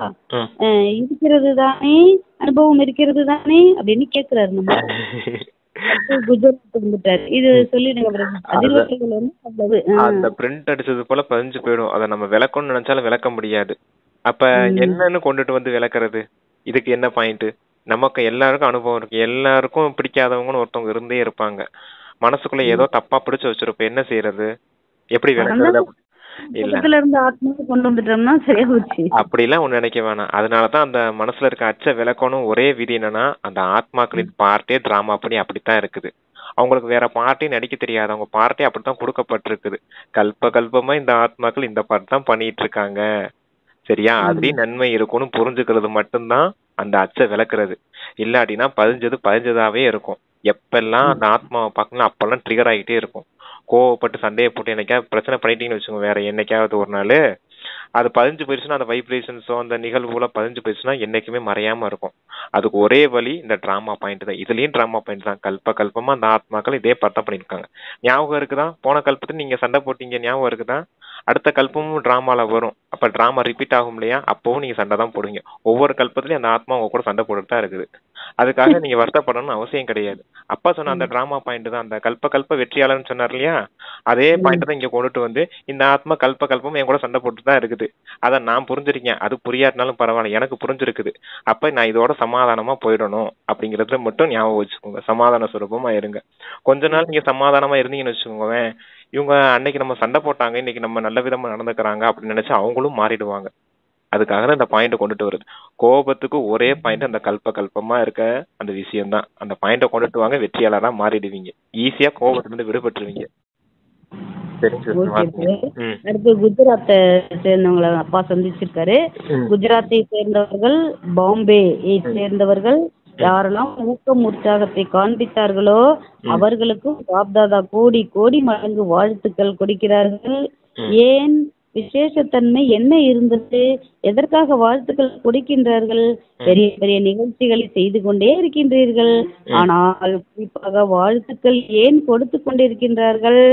இருக்கிறது தானே, அனுபவம் இருக்கிறது தானே அப்படின்னு கேக்குறாரு. நம்ம குஜராத் வந்துட்டாரு. இது சொல்லிடுங்க பிரதர். அதிர்வலைகள் வந்து அவ்வளவு. அந்த பிரிண்ட் அடிச்சது போல பதிஞ்சு போயிடும். அதை நம்ம விளக்கணும்னு நினைச்சாலும் விளக்க முடியாது. அப்ப என்னன்னு கொண்டுட்டு வந்து விளக்குறது? இதுக்கு என்ன பாயிண்ட்? நமக்கு எல்லாருக்கும் அனுபவம் இருக்கு. எல்லாருக்கும் பிடிக்காதவங்கன்னு ஒருத்தவங்க இருந்தே இருப்பாங்க. மனசுக்குள்ள ஏதோ தப்பா பிடிச்சு வச்சிருப்போம். என்ன செய்யறது? எப்படி விளக்குறது? கொண்டு வந்துட்டோம்னா சரியா போச்சு. அப்படிலாம் ஒண்ணு நினைக்க வேணாம். அதனாலதான் அந்த மனசுல இருக்க அச்ச விளக்கணும். ஒரே விதி என்னன்னா, அந்த ஆத்மாக்களின் பார்ட்டே டிராமா பண்ணி அப்படித்தான் இருக்குது. அவங்களுக்கு வேற பார்ட்டே நடிக்க தெரியாது. அவங்க பார்ட்டே அப்படித்தான் கொடுக்கப்பட்டிருக்குது. கல்பமா இந்த ஆத்மாக்கள் இந்த பார்ட் தான் பண்ணிட்டு இருக்காங்க. சரியா? அதுலயும் நன்மை இருக்கும்னு புரிஞ்சுக்கிறது மட்டும்தான் அந்த அச்சை விளக்குறது. இல்லாட்டினா பதிஞ்சதாவே இருக்கும். எப்பெல்லாம் அந்த ஆத்மாவை பார்க்கணும் அப்பெல்லாம் ட்ரிகர் ஆகிட்டே இருக்கும். கோவப்பட்டு சண்டையை போட்டு என்னைக்காவது பிரச்சனை பண்ணிட்டீங்கன்னு வச்சுக்கோங்க, வேற என்னைக்காவது ஒரு நாள் அது பதிஞ்சு போயிடுச்சுன்னா, அந்த வைப்ரேஷன்ஸோ அந்த நிகழ்வுல பதிஞ்சு போயிடுச்சுன்னா என்னைக்குமே மறையாம இருக்கும். அதுக்கு ஒரே வழி இந்த டிராமா பாயிண்ட் தான். இதுலயும் டிராமா பாயிண்ட் தான். கல்பமா அந்த ஆத்மாக்கள் இதே பார்த்தா பண்ணிருக்காங்க. ஞாபகம் இருக்குதா? போன கல்பத்துல நீங்க சண்டை போட்டீங்க, ஞாபகம் இருக்குதா? அடுத்த கல்பமும் டிராமால வரும். அப்ப டிராமா ரிப்பீட் ஆகும் இல்லையா? அப்பவும் நீங்க சண்டை தான் போடுவீங்க. ஒவ்வொரு கல்பத்திலயும் அந்த ஆத்மா உங்க கூட சண்டை போட்டுட்டு தான் இருக்குது. அதுக்காக நீங்க வருத்தப்படணும்னு அவசியம் கிடையாது. அப்பா சொன்ன அந்த டிராமா பாயிண்ட் தான். அந்த கல்ப வெற்றியாளர்னு சொன்னார் இல்லையா? அதே பாயிண்ட் தான் இங்க கொண்டுட்டு வந்து இந்த ஆத்மா கல்பமும் என் கூட சண்டை போட்டு தான் இருக்குது. அதை நான் புரிஞ்சிருக்கேன். அது புரியாட்டினாலும் பரவாயில்ல, எனக்கு புரிஞ்சிருக்குது. அப்ப நான் இதோட சமாதானமா போயிடணும் அப்படிங்கறத மட்டும் ஞாபகம் வச்சுக்கோங்க. சமாதான சுரூபமா இருங்க. கொஞ்ச நாள் நீங்க சமாதானமா இருந்தீங்கன்னு வச்சுக்கோங்க, இவங்க அன்னைக்கு நம்ம சண்டை போட்டாங்க, இன்னைக்கு நம்ம நல்ல விதமா நடந்துக்கிறாங்க அப்படின்னு நினைச்சு அவங்களும் மாறிடுவாங்க. அதுக்காக தான் இந்த பாயிண்ட் கொண்டுட்டு வருது. கோபத்துக்கு ஒரே பாயிண்ட் அந்த கல்பமா இருக்க அந்த விஷயம் தான். அந்த பாயிண்ட கொண்டுட்டு வாங்க, வெற்றியாளரா மாறிடுவீங்க. ஈஸியா கோபத்துல இருந்து விடுபட்டுருவீங்க. அடுத்து குஜராத்தை சேர்ந்தவங்களை அப்பா சந்திச்சிருக்காரு. குஜராத்தை சேர்ந்தவர்கள், பாம்பேயை சேர்ந்தவர்கள் யாரெல்லாம் ஊக்கம் உற்சாகத்தை காண்பித்தார்களோ அவர்களுக்கும் பாப்தாதா கோடி கோடி மடங்கு வாழ்த்துக்கள் கொடுக்கிறார்கள். ஏன்? விசேஷத்தன்மை என்ன இருந்தது? எதற்காக வாழ்த்துக்கள் கொடுக்கின்றார்கள்? பெரிய பெரிய நிகழ்ச்சிகளை செய்து கொண்டே இருக்கின்றீர்கள். ஆனால் குறிப்பாக வாழ்த்துக்கள் ஏன் கொடுத்து கொண்டிருக்கின்றார்கள்?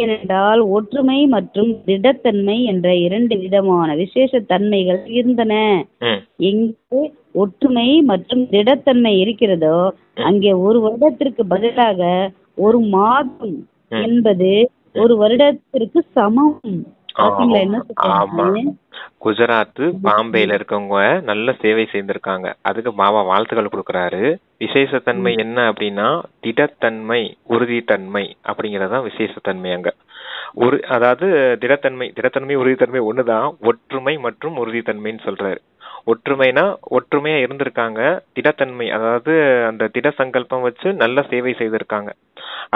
ஏனென்றால் ஒற்றுமை மற்றும் திடத்தன்மை என்ற 2 விதமான விசேஷத்தன்மைகள் இருந்தன. எங்கே ஒற்றுமை மற்றும் திடத்தன்மை இருக்கிறதோ அங்கே ஒரு வருடத்திற்கு பதிலாக ஒரு மாதம் என்பது ஒரு வருடத்திற்கு சமம். குஜராத் பாம்பேல இருக்கவங்க நல்ல சேவை செய்திருக்காங்க. அதுக்கு பாபா வாழ்த்துக்கள் கொடுக்கறாரு. விசேஷத்தன்மை என்ன அப்படின்னா திடத்தன்மை, உறுதித்தன்மை அப்படிங்கறதான் விசேஷத்தன்மை. அங்க அதாவது திடத்தன்மை உறுதித்தன்மை ஒண்ணுதான். ஒற்றுமை மற்றும் உறுதித்தன்மைன்னு சொல்றாரு. ஒற்றுமைனா ஒற்றுமையா இருந்திருக்காங்க. திடத்தன்மை அதாவது அந்த திட சங்கல்பம் வச்சு நல்ல சேவை செய்திருக்காங்க.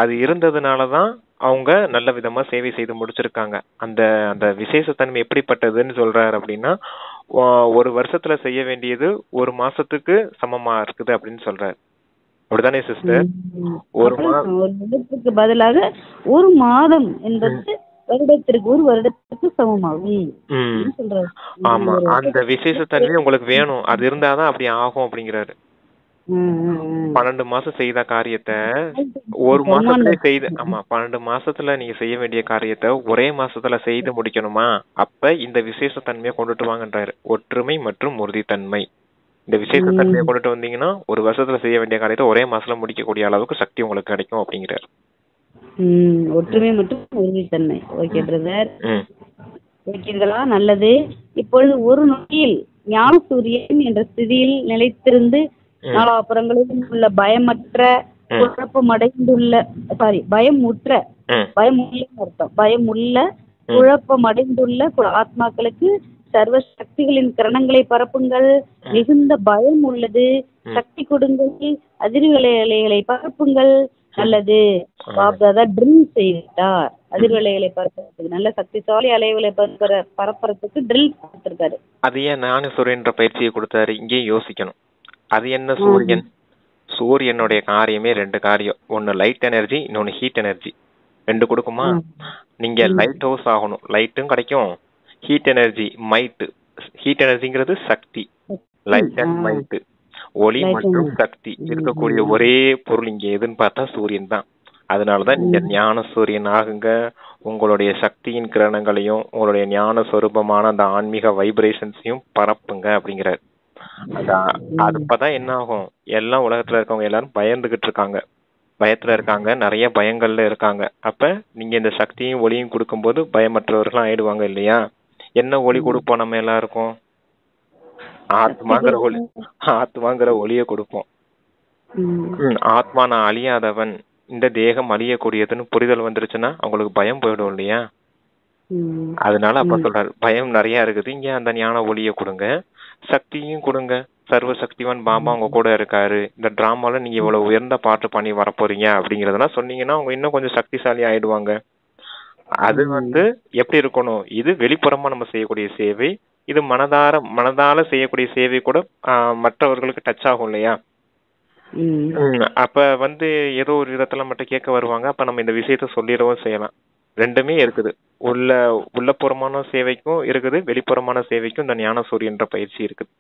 அது இருந்ததுனாலதான் அவங்க நல்ல விதமா சேவை செய்து முடிச்சிருக்காங்க. அந்த அந்த விசேஷத்தன்மை எப்படிப்பட்டதுன்னு சொல்றாரு அப்படின்னா, ஒரு வருஷத்துல செய்ய வேண்டியது ஒரு மாசத்துக்கு சமமா இருக்குது அப்படின்னு சொல்றாரு. அப்படிதானே சிஸ்டர்? ஒரு வருடத்துக்கு பதிலாக ஒரு மாதம் என்பது ஒரு வருடத்திற்கு சமமாகும். ஆமா, அந்த விசேஷத்தன்மை உங்களுக்கு வேணும். அது இருந்தாதான் அப்படி ஆகும் அப்படிங்கிறாரு. 12 மாசம் செய்த காரியத்தை ஒரு மாசத்துல செய்து 12 மாசத்துல நீங்க செய்ய வேண்டிய காரியத்தை ஒரே மாசத்துல செய்து முடிக்கணுமா? அப்ப இந்த விசேஷத்தன்மையை கொண்டுட்டு வாங்கன்றாரு. ஒற்றுமை மற்றும் உறுதித்தன்மை. இந்த விசேஷத்தன்மையை கொண்டுட்டு வந்தீங்கன்னா ஒரு வருஷத்துல செய்ய வேண்டிய காரியத்தை ஒரே மாசத்துல முடிக்கக்கூடிய அளவுக்கு சக்தி உங்களுக்கு கிடைக்கும் அப்படிங்கிறாரு. ஒற்றுமை மற்றும் உறுதித்தன்மை. ஓகே பிரதர், ஓகேங்களா? நல்லது. இப்பொழுது ஒரு நொடியில் ஞான சூரியன் என்ற ஸ்திதியில் நிலைத்திருந்து நாலாபுறங்களிலும் உள்ள பயமற்ற குழப்பமடைந்துள்ள பயமுள்ள குழப்பமடைந்துள்ள ஆத்மாக்களுக்கு சர்வ சக்திகளின் கிரணங்களை பரப்புங்கள். மிகுந்த பயம் உள்ளது, சக்தி கொடுங்கள், அதிர்வலைகளை பரப்புங்கள். நல்லது. பாப்தாதா ட்ரில் செய்தார் அதிர்வலைகளை பரப்புறதுக்கு. நல்ல சக்திசாலி அலைகளை பரப்புறதுக்கு ட்ரில் கொடுத்திருக்காரு. அது ஏன் ஞான சூரியன்ற பயிற்சியை கொடுத்தாரு? இங்கே யோசிக்கணும். அது என்ன சூரியன்? சூரியனுடைய காரியமே 2 காரியம். ஒன்னு லைட் எனர்ஜி, இன்னொன்னு ஹீட் எனர்ஜி. 2 கொடுக்குமா? நீங்க லைட் ஹவுஸ் ஆகணும், லைட்டும் கிடைக்கும். Heat energy might. ஹீட் எனர்ஜிங்கிறது சக்தி. லைட் அண்ட் மைட், ஒளி மற்றும் சக்தி இருக்கக்கூடிய ஒரே பொருள் இங்க எதுன்னு பார்த்தா சூரியன் தான். அதனாலதான் நீங்க ஞான சூரியன் ஆகுங்க. உங்களுடைய சக்தியின் கிரணங்களையும் உங்களுடைய ஞான சொரூபமான அந்த ஆன்மீக வைப்ரேஷன்ஸையும் பரப்புங்க அப்படிங்கிறார். அது அப்பதான் என்ன ஆகும், எல்லாம் உலகத்துல இருக்கவங்க எல்லாரும் பயந்துகிட்டு இருக்காங்க, பயத்துல இருக்காங்க, நிறைய பயங்கள்ல இருக்காங்க. அப்ப நீங்க இந்த சக்தியும் ஒளியும் கொடுக்கும்போது பயமற்றவர்களும் ஆயிடுவாங்க இல்லையா? என்ன ஒளி கொடுப்போம் நம்ம எல்லாருக்கும்? ஆத்மாங்கிற ஒளிய கொடுப்போம். ஆத்மா நான் அழியாதவன், இந்த தேகம் அழியக்கூடியதுன்னு புரிதல் வந்துருச்சுன்னா அவங்களுக்கு பயம் போயிடும் இல்லையா? அதனால அப்ப சொல்றாரு, பயம் நிறைய இருக்குது, இங்க அந்த ஞான ஒளிய கொடுங்க, சக்தியும் கொடுங்க. சர்வ சக்திவான் பாபா அவங்க கூட இருக்காரு, இந்த டிராமால நீங்க இவ்வளவு உயர்ந்த பாட்டு பண்ணி வரப்போறீங்க அப்படிங்கறதெல்லாம் சொன்னீங்கன்னா அவங்க இன்னும் கொஞ்சம் சக்திசாலி ஆயிடுவாங்க. அது எப்படி இருக்கணும், இது வெளிப்புறமா நம்ம செய்யக்கூடிய சேவை, இது மனதால செய்யக்கூடிய சேவை கூட மற்றவர்களுக்கு டச் ஆகும் இல்லையா? அப்ப ஏதோ ஒரு விதத்துல மட்டும் கேட்க வருவாங்க, அப்ப நம்ம இந்த விஷயத்த சொல்லிடவும் செய்யலாம். ரெண்டுமே இருக்குது, உள்ளப்புறமான சேவைக்கும் இருக்குது, வெளிப்புறமான சேவைக்கும் இந்த ஞான சூரியன்ற பயிற்சி இருக்குது.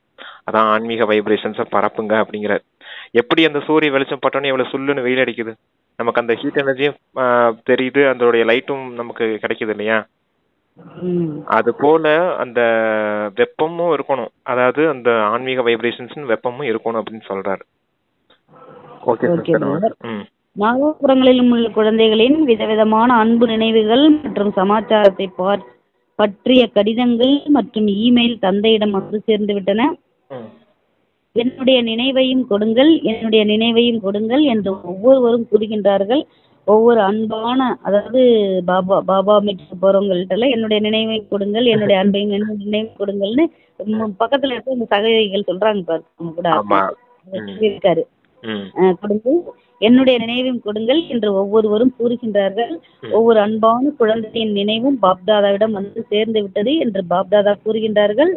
அதான் ஆன்மீக வைப்ரேஷன்ஸை பரப்புங்க அப்படிங்கிறார். எப்படி அந்த சூரிய வெளிச்சம் பட்டோன்னு எவ்வளவு சுல்லுன்னு வெயில் அடிக்குது, நமக்கு அந்த ஹீட் எனர்ஜியும் தெரியுது, அதோடைய லைட்டும் நமக்கு கிடைக்குது இல்லையா? அது போல அந்த வெப்பமும் இருக்கணும், அதாவது அந்த ஆன்மீக வைப்ரேஷன்ஸ் வெப்பமும் இருக்கணும் அப்படின்னு சொல்றாரு. நாகபுரங்களிலும் உள்ள குழந்தைகளின் விதவிதமான அன்பு நினைவுகள் மற்றும் சமாச்சாரத்தை பற்றிய கடிதங்கள் மற்றும் இமெயில் தந்தையிடம் வந்து சேர்ந்து விட்டன. என்னுடைய நினைவையும் கொடுங்கள், என்னுடைய நினைவையும் கொடுங்கள் என்று ஒவ்வொருவரும் கூறுகின்றார்கள். ஒவ்வொரு அன்பான, அதாவது பாபா மீட்டு போறவங்கள்ட்ட என்னுடைய நினைவை கொடுங்கள், என்னுடைய அன்பையும் என்னுடைய நினைவை கொடுங்கள்னு பக்கத்துல இருக்க இந்த சகோதரிகள் சொல்றாங்க பாரு கூட இருக்காரு. கொடுங்க, என்னுடைய நினைவையும் கொடுங்கள் என்று ஒவ்வொருவரும் கூறுகின்றார்கள். ஒவ்வொரு அன்பான குழந்தையின் நினைவும் பாப்தாதாவிடம் வந்து சேர்ந்து விட்டது என்று பாப்தாதா கூறுகின்றார்கள்.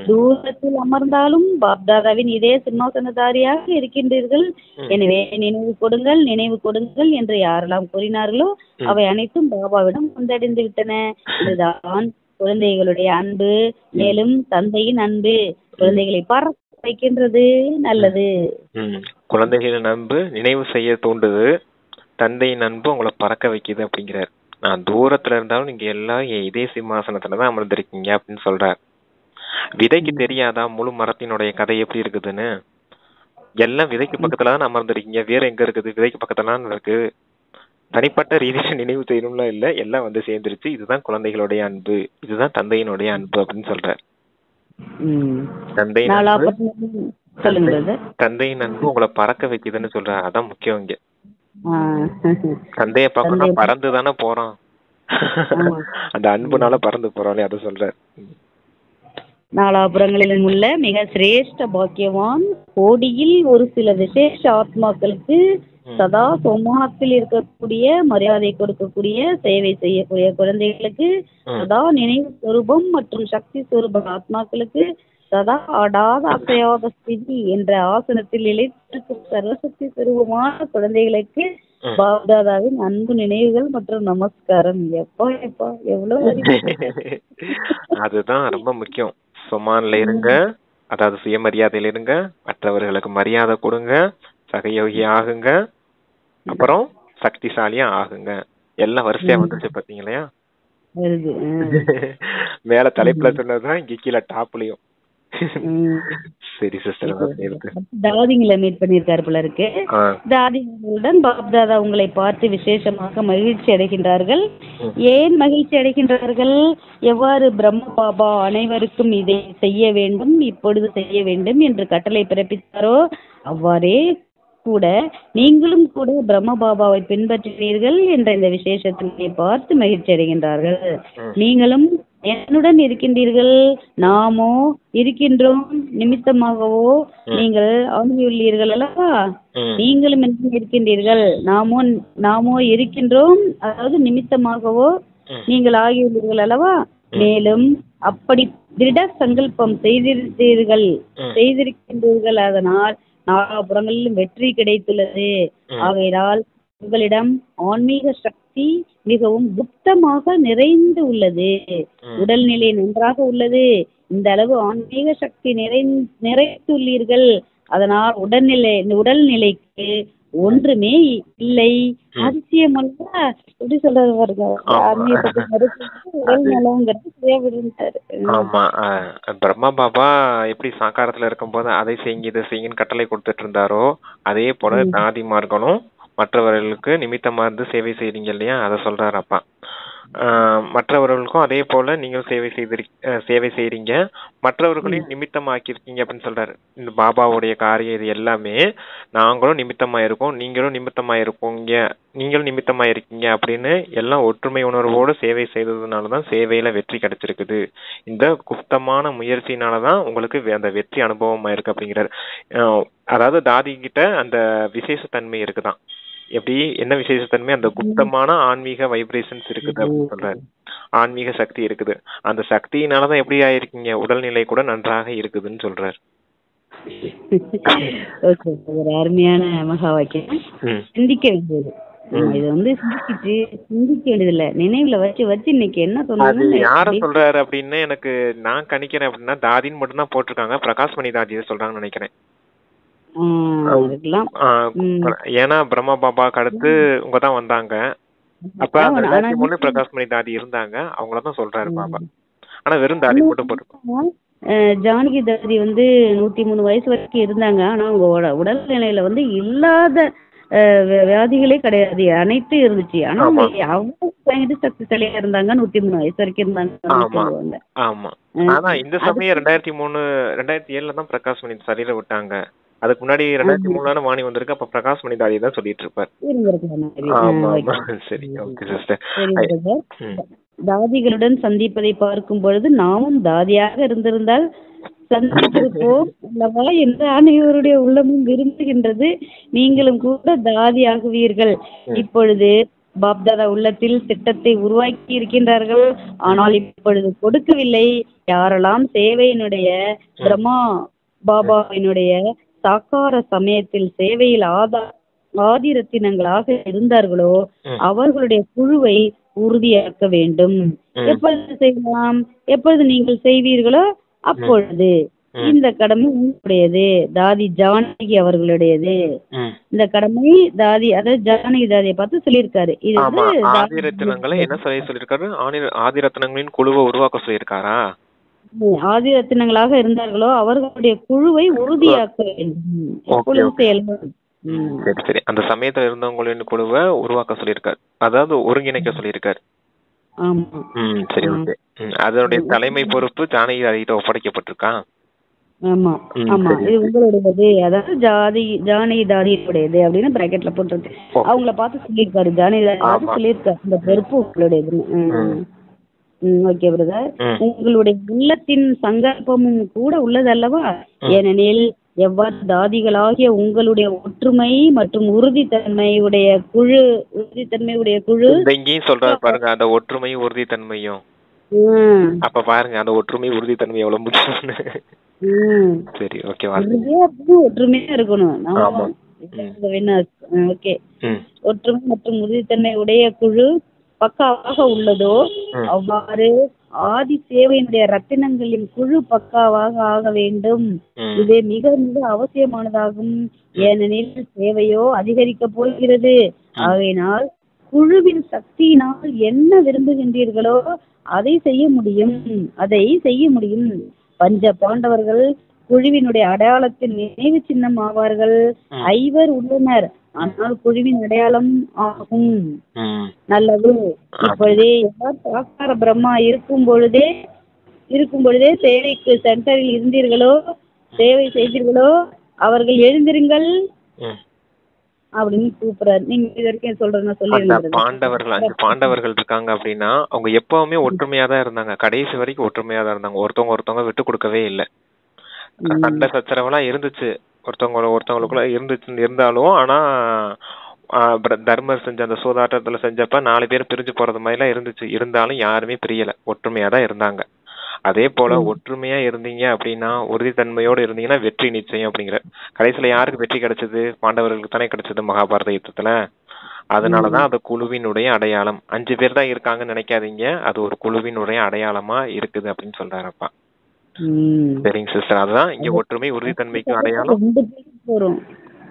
தூரத்தில் அமர்ந்தாலும் பாப்தாதாவின் இதே சிம்மாசனதாரியாக இருக்கின்றீர்கள். எனவே நினைவு கொடுங்கள், நினைவு கொடுங்கள் என்று யாரெல்லாம் கூறினார்களோ அவை அனைத்தும் பாபாவிடம் வந்தடைந்து விட்டன. இதுதான் குழந்தைகளுடைய அன்பு. மேலும் தந்தையின் அன்பு குழந்தைகளை பறக்க வைக்கின்றது. நல்லது. குழந்தைகளின் அன்பு நினைவு செய்ய தூண்டுது, தந்தையின் அன்பு உங்களை பறக்க வைக்குது அப்படிங்கிறார். நான் தூரத்துல இருந்தாலும் நீங்க எல்லாம் இதே சிம்மாசனத்துலதான் அமர்ந்திருக்கீங்க அப்படின்னு சொல்றார். விதைக்கு தெரியாதா முழு மரத்தினுடைய கதை எப்படி இருக்குதுன்னு? எல்லாம் விதைக்கு பக்கத்துலதான் அமர்ந்திருக்கீங்க, வேற எங்க இருக்குது? விதைக்கு பக்கத்துலதான் இருக்கு. தனிப்பட்ட ரீதியில நினைவு செய்யணும்ல இல்ல, எல்லாம் சேர்ந்துருச்சு. இதுதான் குழந்தைகளுடைய அன்பு, இதுதான் தந்தையினுடைய அன்பு அப்படின்னு சொல்றார். தந்தையின் அன்பு உங்களை பறக்க வைக்குதுன்னு சொல்ற, அதான் முக்கியம் இங்க. தந்தைய பார்க்கணும், பறந்து தானே போறோம், அந்த அன்புனால பறந்து போறோம், அதை சொல்ற. நாலாபுரங்களிலும் உள்ள மிக சிரேஷ்ட பாக்கியவான் கோடியில் ஒரு சில விசேஷ ஆத்மாக்களுக்கு சதா சோமானத்தில் இருக்கக்கூடிய, மரியாதை கொடுக்கக்கூடிய, சேவை செய்யக்கூடிய குழந்தைகளுக்கு, சதா நினைவு சொரூபம் மற்றும் சக்தி சொரூப ஆத்மாக்களுக்கு, சதா ஆடாத அசையாத ஸ்திதி என்ற ஆசனத்தில் இழைத்திருக்கும் சர்வசக்தி சொரூபமான குழந்தைகளுக்கு பாப்தாதாவின் அன்பு நினைவுகள் மற்றும் நமஸ்காரம். எப்பா எப்பா எவ்வளவு அதுதான் ரொம்ப முக்கியம். சுமான்ல இருங்க, அதாவது சுயமரியாதையில இருங்க, மற்றவர்களுக்கு மரியாதை கொடுங்க, சகயோகி ஆகுங்க, அப்புறம் சக்திசாலியா ஆகுங்க. எல்லாம் வரிசையா வந்துச்சு பாத்தீங்களா? மேல தலைப்புல சொன்னதுதான் இங்க கீழே டாப்லயும். சரி சிஸ்டர், தாதிங்களை மீட் பண்ணிருக்காரு போல இருக்கு. தாதிகளுடன் பாப்தாதா உங்களை பார்த்து விசேஷமாக மகிழ்ச்சி அடைகின்றார்கள். ஏன் மகிழ்ச்சி அடைகின்றார்கள்? எவ்வாறு பிரம்ம பாபா அனைவருக்கும் இதை செய்ய வேண்டும், இப்பொழுது செய்ய வேண்டும் என்று கட்டளை பிறப்பித்தாரோ அவ்வாறே கூட நீங்களும் கூட பிரம்ம பாபாவை பின்பற்றினீர்கள் என்ற இந்த விசேஷத்தை பார்த்து மகிழ்ச்சி அடைகின்றார்கள். நீங்களும் என்னுடன் இருக்கின்றீர்கள், நாமோ இருக்கின்றோம், நிமித்தமாகவோ நீங்கள் ஆகியுள்ளீர்கள் அல்லவா? நீங்களும் என்ன இருக்கின்றீர்கள், நாமோ இருக்கின்றோம், அதாவது நிமித்தமாகவோ நீங்கள் ஆகியுள்ளீர்கள் அல்லவா? மேலும் அப்படி திருட சங்கல்பம் செய்திருக்கின்றீர்கள். அதனால் நாலாபுரங்களிலும் வெற்றி கிடைத்துள்ளது. ஆகையால் உங்களிடம் ஆன்மீக சக்தி மிகவும் குப்தமாக நிறைந்து உள்ளது. உடல்நிலை நன்றாக உள்ளது. இந்த அளவு ஆன்மீக சக்தி நிறைத்துள்ளீர்கள். அதனால் உடல்நிலைக்கு ஒன்றுமே இல்லை, அதிசயம் அல்ல, எப்படி சொல்றது பாருங்க, ஆன்மீகத்தை மறுத்து உடல் நலங்கிறது தேவைன்ட்டாரு. ஆமா. பிரம்மா பாபா எப்படி சாக்காரத்துல இருக்கும்போது அதை செய்யுங்க இதை செய்யுங்கன்னு கட்டளை கொடுத்துட்டு இருந்தாரோ, அதே போல தாதிமார்களும் மற்றவர்களுக்கு நிமித்தமா இருந்து சேவை செய்றீங்க இல்லையா, அதை சொல்றாரு அப்பா. மற்றவர்களுக்கும் அதே போல நீங்கள் சேவை செய்றீங்க, மற்றவர்களையும் நிமித்தமாக்கிருக்கீங்க அப்படின்னு சொல்றாரு. இந்த பாபாவுடைய காரியம் இது எல்லாமே நாங்களும் நிமித்தமா இருக்கோம், நீங்களும் நிமித்தமா இருக்கீங்க, நீங்களும் நிமித்தமா இருக்கீங்க அப்படின்னு எல்லாம் ஒற்றுமை உணர்வோடு சேவை செய்ததுனாலதான் சேவையில வெற்றி கிடைச்சிருக்குது. இந்த குப்தமான முயற்சியினாலதான் உங்களுக்கு அந்த வெற்றி அனுபவமா இருக்கு அப்படிங்கிறாரு. அதாவது தாதி கிட்ட அந்த விசேஷத்தன்மை இருக்குதான். எப்படி என்ன விசேஷத்தன்மை, அந்த குப்தமான ஆன்மீக வைப்ரேஷன்ஸ் இருக்குது அப்படின்னு சொல்றாரு. ஆன்மீக சக்தி இருக்குது. அந்த சக்தியினாலதான் எப்படி ஆயிருக்கீங்க, உடல்நிலை கூட நன்றாக இருக்குதுன்னு சொல்றாரு. ஒரு அருமையான மகா வாக்கியம். சிந்திக்க வேண்டியது. இது வந்து சிந்திக்க வேண்டியது இல்ல, நினைவுல வச்சு இன்னைக்கு என்ன சொன்னாங்க யார சொல்றாரு அப்படின்னு எனக்கு நான் கணிக்கிறேன். அப்படின்னா தாதின்னு மட்டும் தான் போட்டிருக்காங்க, பிரகாஷ்மணி தாதியை சொல்றாங்கன்னு நினைக்கிறேன். ஏன்னா பிரம்மா பாபாக்கு அடுத்து உங்கதான் வந்தாங்க. அப்ப 2003 பிரகாஷ்மணி தாதி இருந்தாங்க, அவங்களதான் சொல்றாரு பாபா. ஆனா வெறும் தாதி மட்டும் போட்டிருக்கோம். ஜானகி தாதி வந்து 103 வயசு வரைக்கும் இருந்தாங்க. ஆனா அவங்க உடல்நிலையில வந்து இல்லாத வியாதிகளே கிடையாது, அனைத்து இருந்துச்சு. ஆனா அவங்க சக்திசாலியா இருந்தாங்க, 103 வயசு வரைக்கும் இருந்தாங்க. ஆமா. ஆனா இந்த சமயம் 2007 தான் பிரகாஷ்மணி சரியில விட்டாங்க. அதுக்கு முன்னாடி 2003 வாணி வந்திருக்கு. அப்ப பிரகாஷ்மணி தாதி தான் சொல்லிட்டு இருப்பார். சரி, ஓகே சிஸ்டர். தாதிகளுடன் சந்திப்பதை பார்க்கும் பொழுது நாமும் தாதியாக இருந்திருந்தால் சந்தித்திருப்போம் அல்லவா என்று அனைவருடைய உள்ளமும் விரும்புகின்றது. நீங்களும் கூட தாதி ஆகுவீர்கள். இப்பொழுது பாப்தாதா உள்ளத்தில் திட்டத்தை உருவாக்கி இருக்கின்றார்கள், ஆனால் இப்பொழுது கொடுக்கவில்லை. யாரெல்லாம் சேவையினுடைய பிரம்மா பாபாவினுடைய சாக்கார சமயத்தில் சேவையில் ஆதிரத்தினங்களாக இருந்தார்களோ அவர்களுடைய குழுவை உறுதியாக்க வேண்டும். எப்பொழுது செய்யலாம், எப்பொழுது நீங்கள் செய்வீர்களோ அப்பொழுது இந்த கடமை உங்களுடையது, தாதி ஜானகி அவர்களுடையது. இந்த கடமை தாதி, அதாவது ஜானகி தாதியை பார்த்து சொல்லியிருக்காரு. இது ஆதிரத்தினங்களை என்ன சொல்லியிருக்காரு, ஆதிரத்தினங்களின் குழுவை உருவாக்க சொல்லியிருக்காரா? ஆதிரத்தினங்களாக இருந்தார்களோ அவர்களுடைய குழுவை உறுதியாக்க வேண்டும், எப்பொழுது செயல்படும். சரி, அந்த சமயத்துல இருந்தவங்களின் குழுவை உருவாக்க சொல்லியிருக்காரு, அதாவது ஒருங்கிணைக்க சொல்லியிருக்காரு. சரி, ஓகே. அதனுடைய தலைமை பொறுப்பு ஜானகி தாதிகிட்ட ஒப்படைக்கப்பட்டிருக்கா? ஆமா ஆமா, இது உங்களுடையது, அதாவது ஜானகி தாதியுடையது அப்படின்னு பிராக்கெட்ல போட்டுருக்கு. அவங்கள பார்த்து சொல்லியிருக்காரு, ஜானகி தாதி சொல்லியிருக்காரு இந்த பொறுப்பு உங்களுடையதுன்னு. ஓகே பிரதர், உங்களுடைய உள்ளத்தின் சங்கல்பமும் கூட உள்ளது அல்லவா? ஏனெனில் எவ்வாறு தாதிகளாகிய உங்களுடைய ஒற்றுமை மற்றும் உறுதித்தன்மையுடைய குழு இங்கேயும் சொல்றாரு பாருங்க, அந்த ஒற்றுமையும் உறுதித்தன்மையும். அப்ப பாருங்க அந்த ஒற்றுமை உறுதித்தன்மை எவ்வளவு முக்கியம். சரி, ஓகே. ஒற்றுமையா இருக்கணும். ஓகே, ஒற்றுமை மற்றும் உறுதித்தன்மை உடைய குழு பக்காவாக உள்ளதோ அவ்வாறு ஆதி சேவையினுடைய ரத்தினங்களின் குழு பக்காவாக ஆக வேண்டும். இது மிக மிக அவசியமானதாகும். ஏனெனில் சேவையோ அதிகரிக்க போகிறது. ஆகையினால் குழுவின் சக்தியினால் என்ன விரும்புகின்றீர்களோ அதை செய்ய முடியும். பஞ்ச பாண்டவர்கள் குழுவினுடைய அடையாளத்தின் நினைவு சின்னம் ஆவார்கள். 5 உள்ளனர், ஆனால் குழுவின் அடையாளம் ஆகும். நல்லது. இப்பொழுதே சாக்கார பிரம்மா இருக்கும் பொழுதே சேவைக்கு சென்டரில் இருந்தீர்களோ, சேவை செய்தீர்களோ அவர்கள் எழுந்திருங்கள் அப்படின்னு கூப்பிடுறாரு. நீங்க இது வரைக்கும் சொல்றேன்னா பாண்டவர்கள் 5 பாண்டவர்கள் இருக்காங்க அப்படின்னா அவங்க எப்பவுமே ஒற்றுமையா தான் இருந்தாங்க, கடைசி வரைக்கும் ஒற்றுமையா தான் இருந்தாங்க. ஒருத்தவங்க விட்டு கொடுக்கவே இல்லை. சண்டை சச்சரவெல்லாம் இருந்துச்சு, ஒருத்தவங்களுக்குள்ள இருந்தாலும். ஆனா தர்மர் செஞ்ச அந்த சூதாட்டத்துல செஞ்சப்ப 4 பேர் பிரிஞ்சு போறது மாதிரி எல்லாம் இருந்துச்சு. இருந்தாலும் யாருமே பிரியல, ஒற்றுமையா தான் இருந்தாங்க. அதே போல ஒற்றுமையா இருந்தீங்க அப்படின்னா, உறுதித்தன்மையோடு இருந்தீங்கன்னா வெற்றி நிச்சயம் அப்படிங்கிற. கடைசியில யாருக்கு வெற்றி கிடைச்சது? பாண்டவர்களுக்கு தானே கிடைச்சது மகாபாரத யுத்தத்துல. அதனாலதான் அது குழுவினுடைய அடையாளம். 5 பேர் தான் இருக்காங்கன்னு நினைக்காதீங்க, அது ஒரு குழுவினுடைய அடையாளமா இருக்குது அப்படின்னு சொல்றாருப்பா. சரிங்க சிஸ்டர், அதுதான் இங்க ஒற்றுமை உறுதித்தன்மைக்கு அடையாளம்.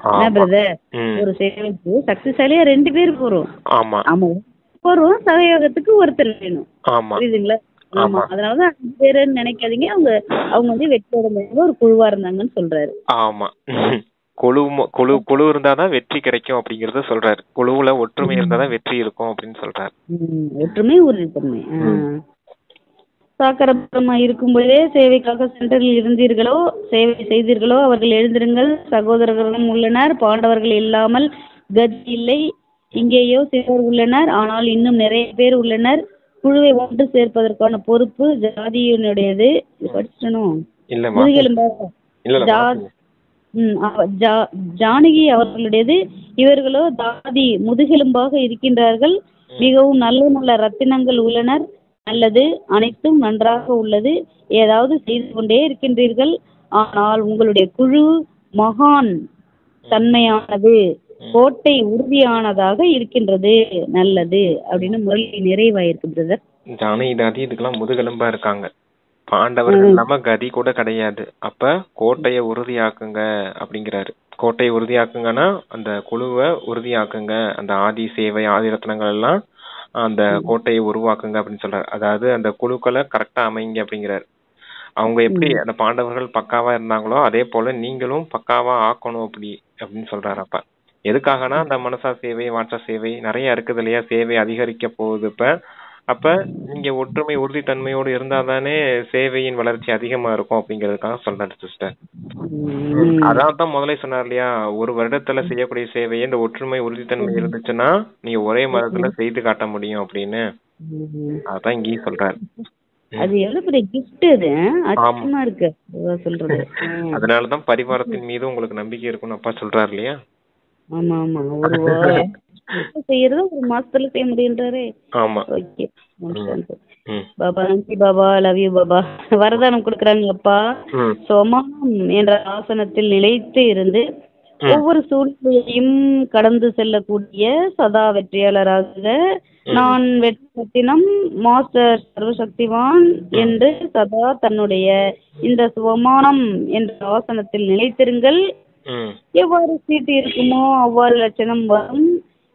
என்ன பிரதர், ஒரு சேவைக்கு சக்திசாலியா 2 பேர் போறோம். ஆமா ஆமா, போறோம். சகயோகத்துக்கு ஒருத்தர் வேணும். ஆமா புரியுதுங்களா? ஆமா, அதனாலதான் 5 பேருன்னு நினைக்காதீங்க. அவங்க அவங்க வந்து வெற்றியோட ஒரு குழுவா இருந்தாங்கன்னு சொல்றாரு. ஆமா. குழு இருந்தாதான் வெற்றி கிடைக்கும் அப்படிங்கறத சொல்றாரு. குழுவுல ஒற்றுமை இருந்தாதான் வெற்றி இருக்கும் அப்படின்னு சொல்றாரு. ஒற்றுமை உறுதித்தன்மை. சாக்கரமா இருக்கும்போதே சேவைக்காக சென்டரில் இருந்தீர்களோ, சேவை செய்தீர்களோ, அவர்கள் எழுந்திருங்கள். சகோதரர்களும் உள்ளனர், பாண்டவர்கள் இல்லாமல் கதி இல்லை. இங்கேயோ சிலர் உள்ளனர், ஆனால் இன்னும் நிறைய பேர் உள்ளனர். குழுவை ஒன்று சேர்ப்பதற்கான பொறுப்பு ஜாதியினுடையது. படிச்சிடணும். ஜானகி அவர்களுடையது. இவர்களோ ஜாதி முதுகெலும்பாக இருக்கின்றார்கள். மிகவும் நல்ல நல்ல ரத்தினங்கள் உள்ளனர். நல்லது, அனைத்தும் நன்றாக உள்ளது. ஏதாவது செய்து கொண்டே இருக்கின்றீர்கள். ஆனால் உங்களுடைய குழு மகான் தன்மையானது, கோட்டை உறுதியானதாக இருக்கின்றது. நல்லது அப்படின்னு முறை நிறைவாயிருக்கு பிரதர். ஜானகி இதுக்கெல்லாம் முதுகெலும்பா இருக்காங்க. பாண்டவர்கள் இல்லாம கதி கூட கிடையாது. அப்ப கோட்டையை உறுதியாக்குங்க அப்படிங்கிறாரு. கோட்டையை உறுதியாக்குங்கன்னா அந்த குழுவை உறுதியாக்குங்க, அந்த ஆதி சேவை ஆதி ரத்னங்கள் எல்லாம் அந்த கோட்டையை உருவாக்குங்க அப்படின்னு சொல்றாரு. அதாவது அந்த குழுக்களை கரெக்டா அமைங்க அப்படிங்கிறாரு. அவங்க எப்படி அந்த பாண்டவர்கள் பக்காவா இருந்தாங்களோ அதே போல நீங்களும் பக்காவா ஆக்கணும் அப்படின்னு சொல்றாரு. அப்ப எதுக்காகனா அந்த மனசா சேவை வாட்சா சேவை நிறைய இருக்குது இல்லையா, சேவை அதிகரிக்க போகுது. அப்ப நீங்க ஒற்றுமை உறுதித்தன்மையோடு இருந்தாதானே சேவையின் வளர்ச்சி அதிகமா இருக்கும் அப்படிங்கறதுக்காக சொல்றாரு சிஸ்டர். அதான் முதல்ல சொன்னார் இல்லையா, ஒரு வருடத்துல செய்யக்கூடிய சேவையை இந்த ஒற்றுமை உறுதித்தன்மை இருந்துச்சுன்னா நீங்க ஒரே மதத்துல செய்து காட்ட முடியும் அப்படின்னு. அதான் இங்கேயும் சொல்றாரு. அது எவ்வளவு பெரிய கிஃப்ட். அது ஆச்சரியமா இருக்கு சொல்றது. அதனாலதான் பரிவாரத்தின் மீது உங்களுக்கு நம்பிக்கை இருக்கும்னு அப்பா சொல்றாரு இல்லையா. ஆமா ஆமா, செய்யறது ஒரு மாசத்துல செய்ய முடியுன்றாரே. ஆமா. ஓகே பாபா, நன்றி பாபா, லவ் யூ பாபா. வரதானம் கொடுக்குறாங்க அப்பா. சோமானம் என்ற ஆசனத்தில் நிலைத்து இருந்து ஒவ்வொரு சூழ்நிலையையும் கடந்து செல்லக்கூடிய சதா வெற்றியாளராக நான் வெற்றினம் மாஸ்டர் சர்வசக்திவான் என்று சதா தன்னுடைய இந்த சுவமானம் என்ற ஆசனத்தில் நிலைத்திருங்கள். எவ்வாறு சீட்டு இருக்குமோ அவ்வாறு லட்சணம் வரும்.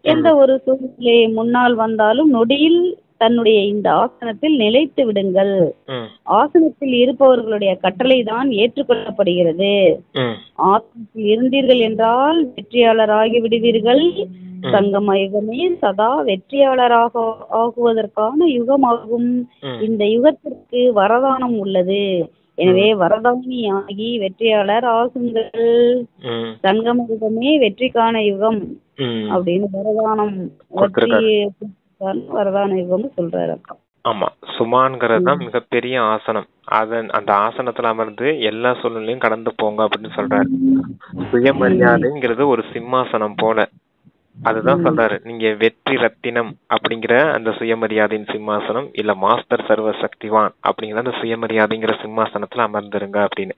எந்த ஒரு சூழ்நிலை முன்னால் வந்தாலும் நொடியில் தன்னுடைய இந்த ஆசனத்தில் நிலைத்து விடுங்கள். ஆசனத்தில் இருப்பவர்களுடைய கட்டளை தான் ஏற்றுக்கொள்ளப்படுகிறது. ஆசனத்தில் இருந்தீர்கள் என்றால் வெற்றியாளராகி விடுவீர்கள். சங்கம யுகமே சதா வெற்றியாளராக ஆகுவதற்கான யுகமாகும். இந்த யுகத்திற்கு வரதானம் உள்ளது. எனவே வரதானி ஆகி வெற்றியாளர் ஆகுங்கள். சங்கம யுகமே வெற்றிக்கான யுகம் அப்படின்னு வரதானம் வரதான யுகம் சொல்றாரு அப்பா. ஆமா, சுமான்கிறது தான் மிகப்பெரிய ஆசனம். அந்த ஆசனத்துல அமர்ந்து எல்லா சூழ்நிலையும் கடந்து போங்க அப்படின்னு சொல்றாரு. சுயமரியாதைங்கிறது ஒரு சிம்மாசனம் போல. அதுதான் சொல்றாரு, நீங்க வெற்றி ரத்தினம் அப்படிங்கிற அந்த சுயமரியாதையின் சிம்மாசனம், இல்ல மாஸ்டர் சர்வ சக்திவான் அப்படிங்கிற அந்த சுயமரியாதைங்கிற சிம்மாசனத்துல அமர்ந்துருங்க அப்படின்னு.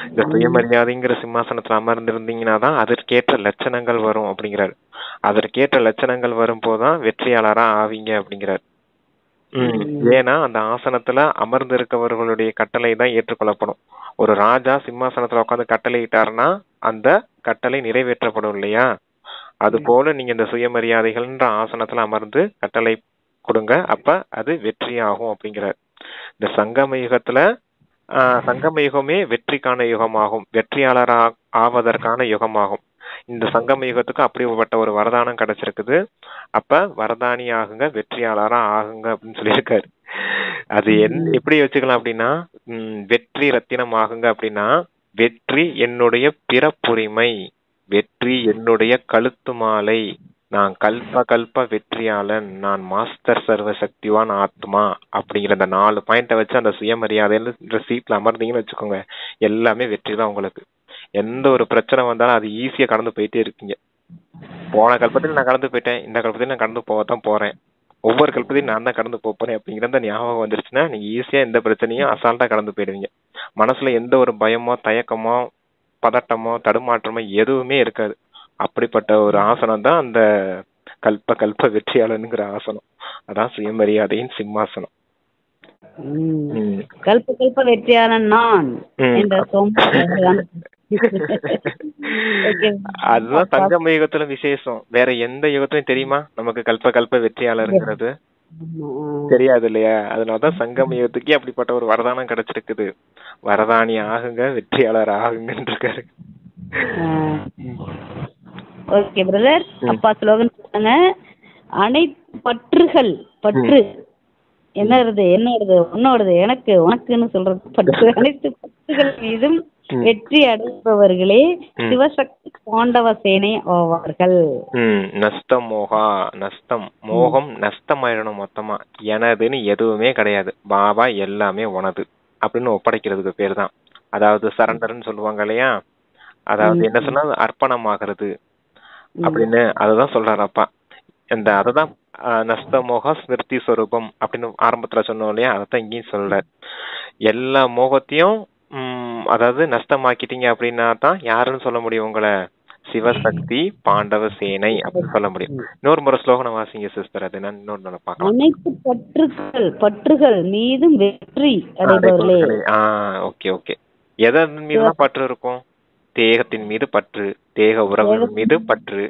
இந்த சுயமரியாதைங்கிற சிம்மாசனத்துல அமர்ந்திருந்தீங்கன்னா தான் அதற்கேற்ற லட்சணங்கள் வரும் அப்படிங்கிறாரு. அதற்கேற்ற லட்சணங்கள் வரும்போதுதான் வெற்றியாளரா ஆவீங்க அப்படிங்கிறாரு. ஏன்னா அந்த ஆசனத்துல அமர்ந்து இருக்கவர்களுடைய கட்டளை தான் ஏற்றுக்கொள்ளப்படும். ஒரு ராஜா சிம்மாசனத்துல உட்காந்து கட்டளை இட்டாருன்னா அந்த கட்டளை நிறைவேற்றப்படும் இல்லையா. அது போல நீங்க இந்த சுயமரியாதைகள்ன்ற ஆசனத்துல அமர்ந்து கட்டளை கொடுங்க, அப்ப அது வெற்றி ஆகும் அப்படிங்கிறார். இந்த சங்கம யுகத்துல சங்கம யுகமே வெற்றிக்கான யுகமாகும், வெற்றியாளரா ஆவதற்கான யுகமாகும். இந்த சங்கம யுகத்துக்கு அப்படிப்பட்ட ஒரு வரதானம் கிடைச்சிருக்குது. அப்ப வரதானி ஆகுங்க, வெற்றியாளரா ஆகுங்க அப்படின்னு சொல்லியிருக்காரு. அது எப்படி வச்சுக்கலாம் அப்படின்னா, வெற்றி ரத்தினம் ஆகுங்க அப்படின்னா, வெற்றி என்னுடைய பிறப்புரிமை, வெற்றி என்னுடைய கழுத்து மாலை, நான் கல்ப வெற்றியாளன், நான் மாஸ்டர் சர்வ சக்திவான் ஆத்மா அப்படிங்கிற அந்த 4 பாயிண்ட வச்சு அந்த சுயமரியாதையில சீட்ல அமர்ந்தீங்கன்னு வச்சுக்கோங்க, எல்லாமே வெற்றி தான் உங்களுக்கு. எந்த ஒரு பிரச்சனை வந்தாலும் அது ஈஸியா கடந்து போயிட்டே இருக்கீங்க. போன கல்பத்தில் நான் கடந்து போயிட்டேன், இந்த கல்பத்தில் நான் கடந்து போகத்தான் போறேன், ஒவ்வொரு கல்பத்தையும் நான் தான் கடந்து போறேன் அப்படிங்கிற ஞாபகம் வந்துருச்சுன்னா நீங்க ஈஸியா எந்த பிரச்சனையும் அசால்ட்டா கடந்து போயிடுவீங்க. மனசுல எந்த ஒரு பயமோ தயக்கமோ பதட்டமோ தடுமாற்றமோ எதுவுமே இருக்காது. அப்படிப்பட்ட ஒரு ஆசனம் தான் அந்த கல்ப வெற்றியாளனுங்கிற ஆசனம். அதான் சுயமரியாதையின் சிம்மாசனம். கல்ப வெற்றியாளன் நான் என்ற அதுதான் சங்கம யுகத்துல விசேஷம். வேற எந்த யுகத்திலும் தெரியுமா நமக்கு கல்ப வெற்றியாளருங்கிறது? தெரியாது இல்லையா? அதனாலதான் சங்கம யுகத்துக்கே அப்படிப்பட்ட ஒரு வரதானம் கிடைச்சிருக்குது. வரதானி ஆகுங்க, வெற்றியாளர் ஆகுங்கன்னு இருக்காரு. Okay brother. அப்பா ஸ்லோகன் சொன்னாங்க, அனைத்து பற்று என்னோடது உன்னோடது எனக்கு உனக்குன்னு சொல்றது பற்று, அனைத்து பற்றுகள் மீதும் வெற்றி அடைபவர்களே சிவசக்தி பாண்டவ சேனை ஆவார்கள். மோகம் நஷ்டமாயிடணும் மொத்தமா. எனதுன்னு எதுவுமே கிடையாது, பாபா எல்லாமே உனது அப்படின்னு ஒப்படைக்கிறதுக்கு பேர் தான், அதாவது சரண்டர்ன்னு சொல்லுவாங்க இல்லையா? அதாவது என்ன சொன்னா அர்ப்பணமாகிறது அப்படின்னு அதுதான் சொல்றாரு அப்பா. அததான் நஷ்டமோக ஸ்மிருதி ஸ்வரூபம் அப்படின்னு ஆரம்பத்துல சொன்னோம் இல்லையா? அதான் இங்கேயும் சொல்றாரு. எல்லா மோகத்தையும் அதாவது நஷ்டமாக்கிட்டீங்க அப்படின்னா தான் யாருன்னு சொல்ல முடியும் உங்களை? சிவசக்தி பாண்டவ சேனை அப்படின்னு சொல்ல முடியும். இன்னொரு முறை ஸ்லோகனை வாசிங்க சிஸ்டர். அது நான் இன்னொரு நாள் பார்க்கலாம். அனைத்து பற்றுகள் மீதும் வெற்றி அடைபவர்களே. ஓகே. எதன் மீதுதான் பற்று இருக்கும்? தேகத்தின் மீது பற்று, தேக உறவுகள் மீது பற்று,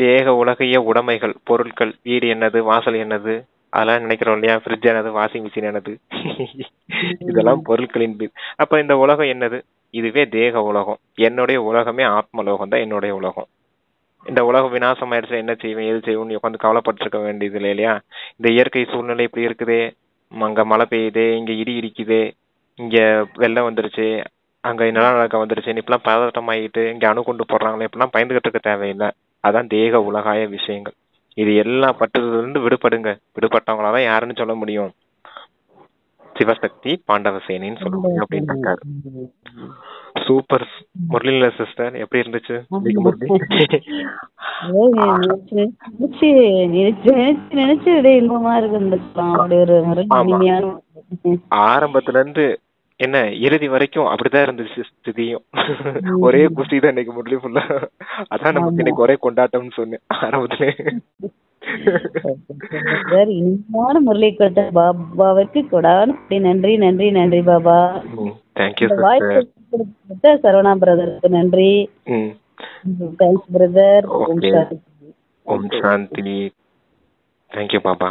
தேக உலகைய உடைமைகள், பொருட்கள், வீடு என்னது, வாசல் என்னது, அதெல்லாம் நினைக்கிறோம் இல்லையா? ஃப்ரிட்ஜ் என்னது, வாஷிங் மிஷின் என்னது, இதெல்லாம் பொருட்களின் மீது. அப்ப இந்த உலகம் என்னது? இதுவே தேக உலகம். என்னுடைய உலகமே ஆத்மலோகம் தான் என்னுடைய உலகம். இந்த உலகம் விநாசம் ஆயிடுச்சு, என்ன செய்வேன் எது செய்வோம் உட்காந்து கவலைப்பட்டிருக்க வேண்டியது இல்லை இல்லையா? இந்த இயற்கை சூழ்நிலை இப்படி இருக்குதே, அங்க மழை பெய்யுதே, இங்க இடி இடிக்குதே, இங்க வெள்ளம் வந்துருச்சு, அங்க நிலநடுக்கம் வந்துருச்சு, இப்பெல்லாம் பதட்டம் ஆகிட்டு இங்க அணு கொண்டு போடுறாங்களே, இப்பெல்லாம் பயந்துகிட்டு இருக்க தேவையில்லை. அதான் தேக உலகாய விஷயங்கள். இது எல்லா பற்றுலிருந்து விடுபடுங்க. விடுபட்டவங்களாதான் யாருன்னு சொல்ல முடியும்? சிவசக்தி பாண்டவ சேனைன்னு சொல்ல முடியும் அப்படின்னு இருக்காரு. சூப்பர் முரளில சிஸ்டர், எப்படி இருந்துச்சு? ஆரம்பத்துல இருந்து என்ன இறுதி வரைக்கும் அப்படிதான் இருந்துச்சு ஸ்திதியும். ஒரே குஷி தான் இன்னைக்கு முரளி ஃபுல்லா. அதான் நமக்கு இன்னைக்கு ஒரே கொண்டாட்டம்னு சொன்னேன் ஆரம்பத்துல. இனிமையான முரளி கொண்ட பாபாவுக்கு கொடான நன்றி நன்றி நன்றி பாபா. தேங்க்யூ சரவணா பிரதருக்கு நன்றி. Thanks brother. ஓம் சாந்தி. தேங்க்யூ பாபா.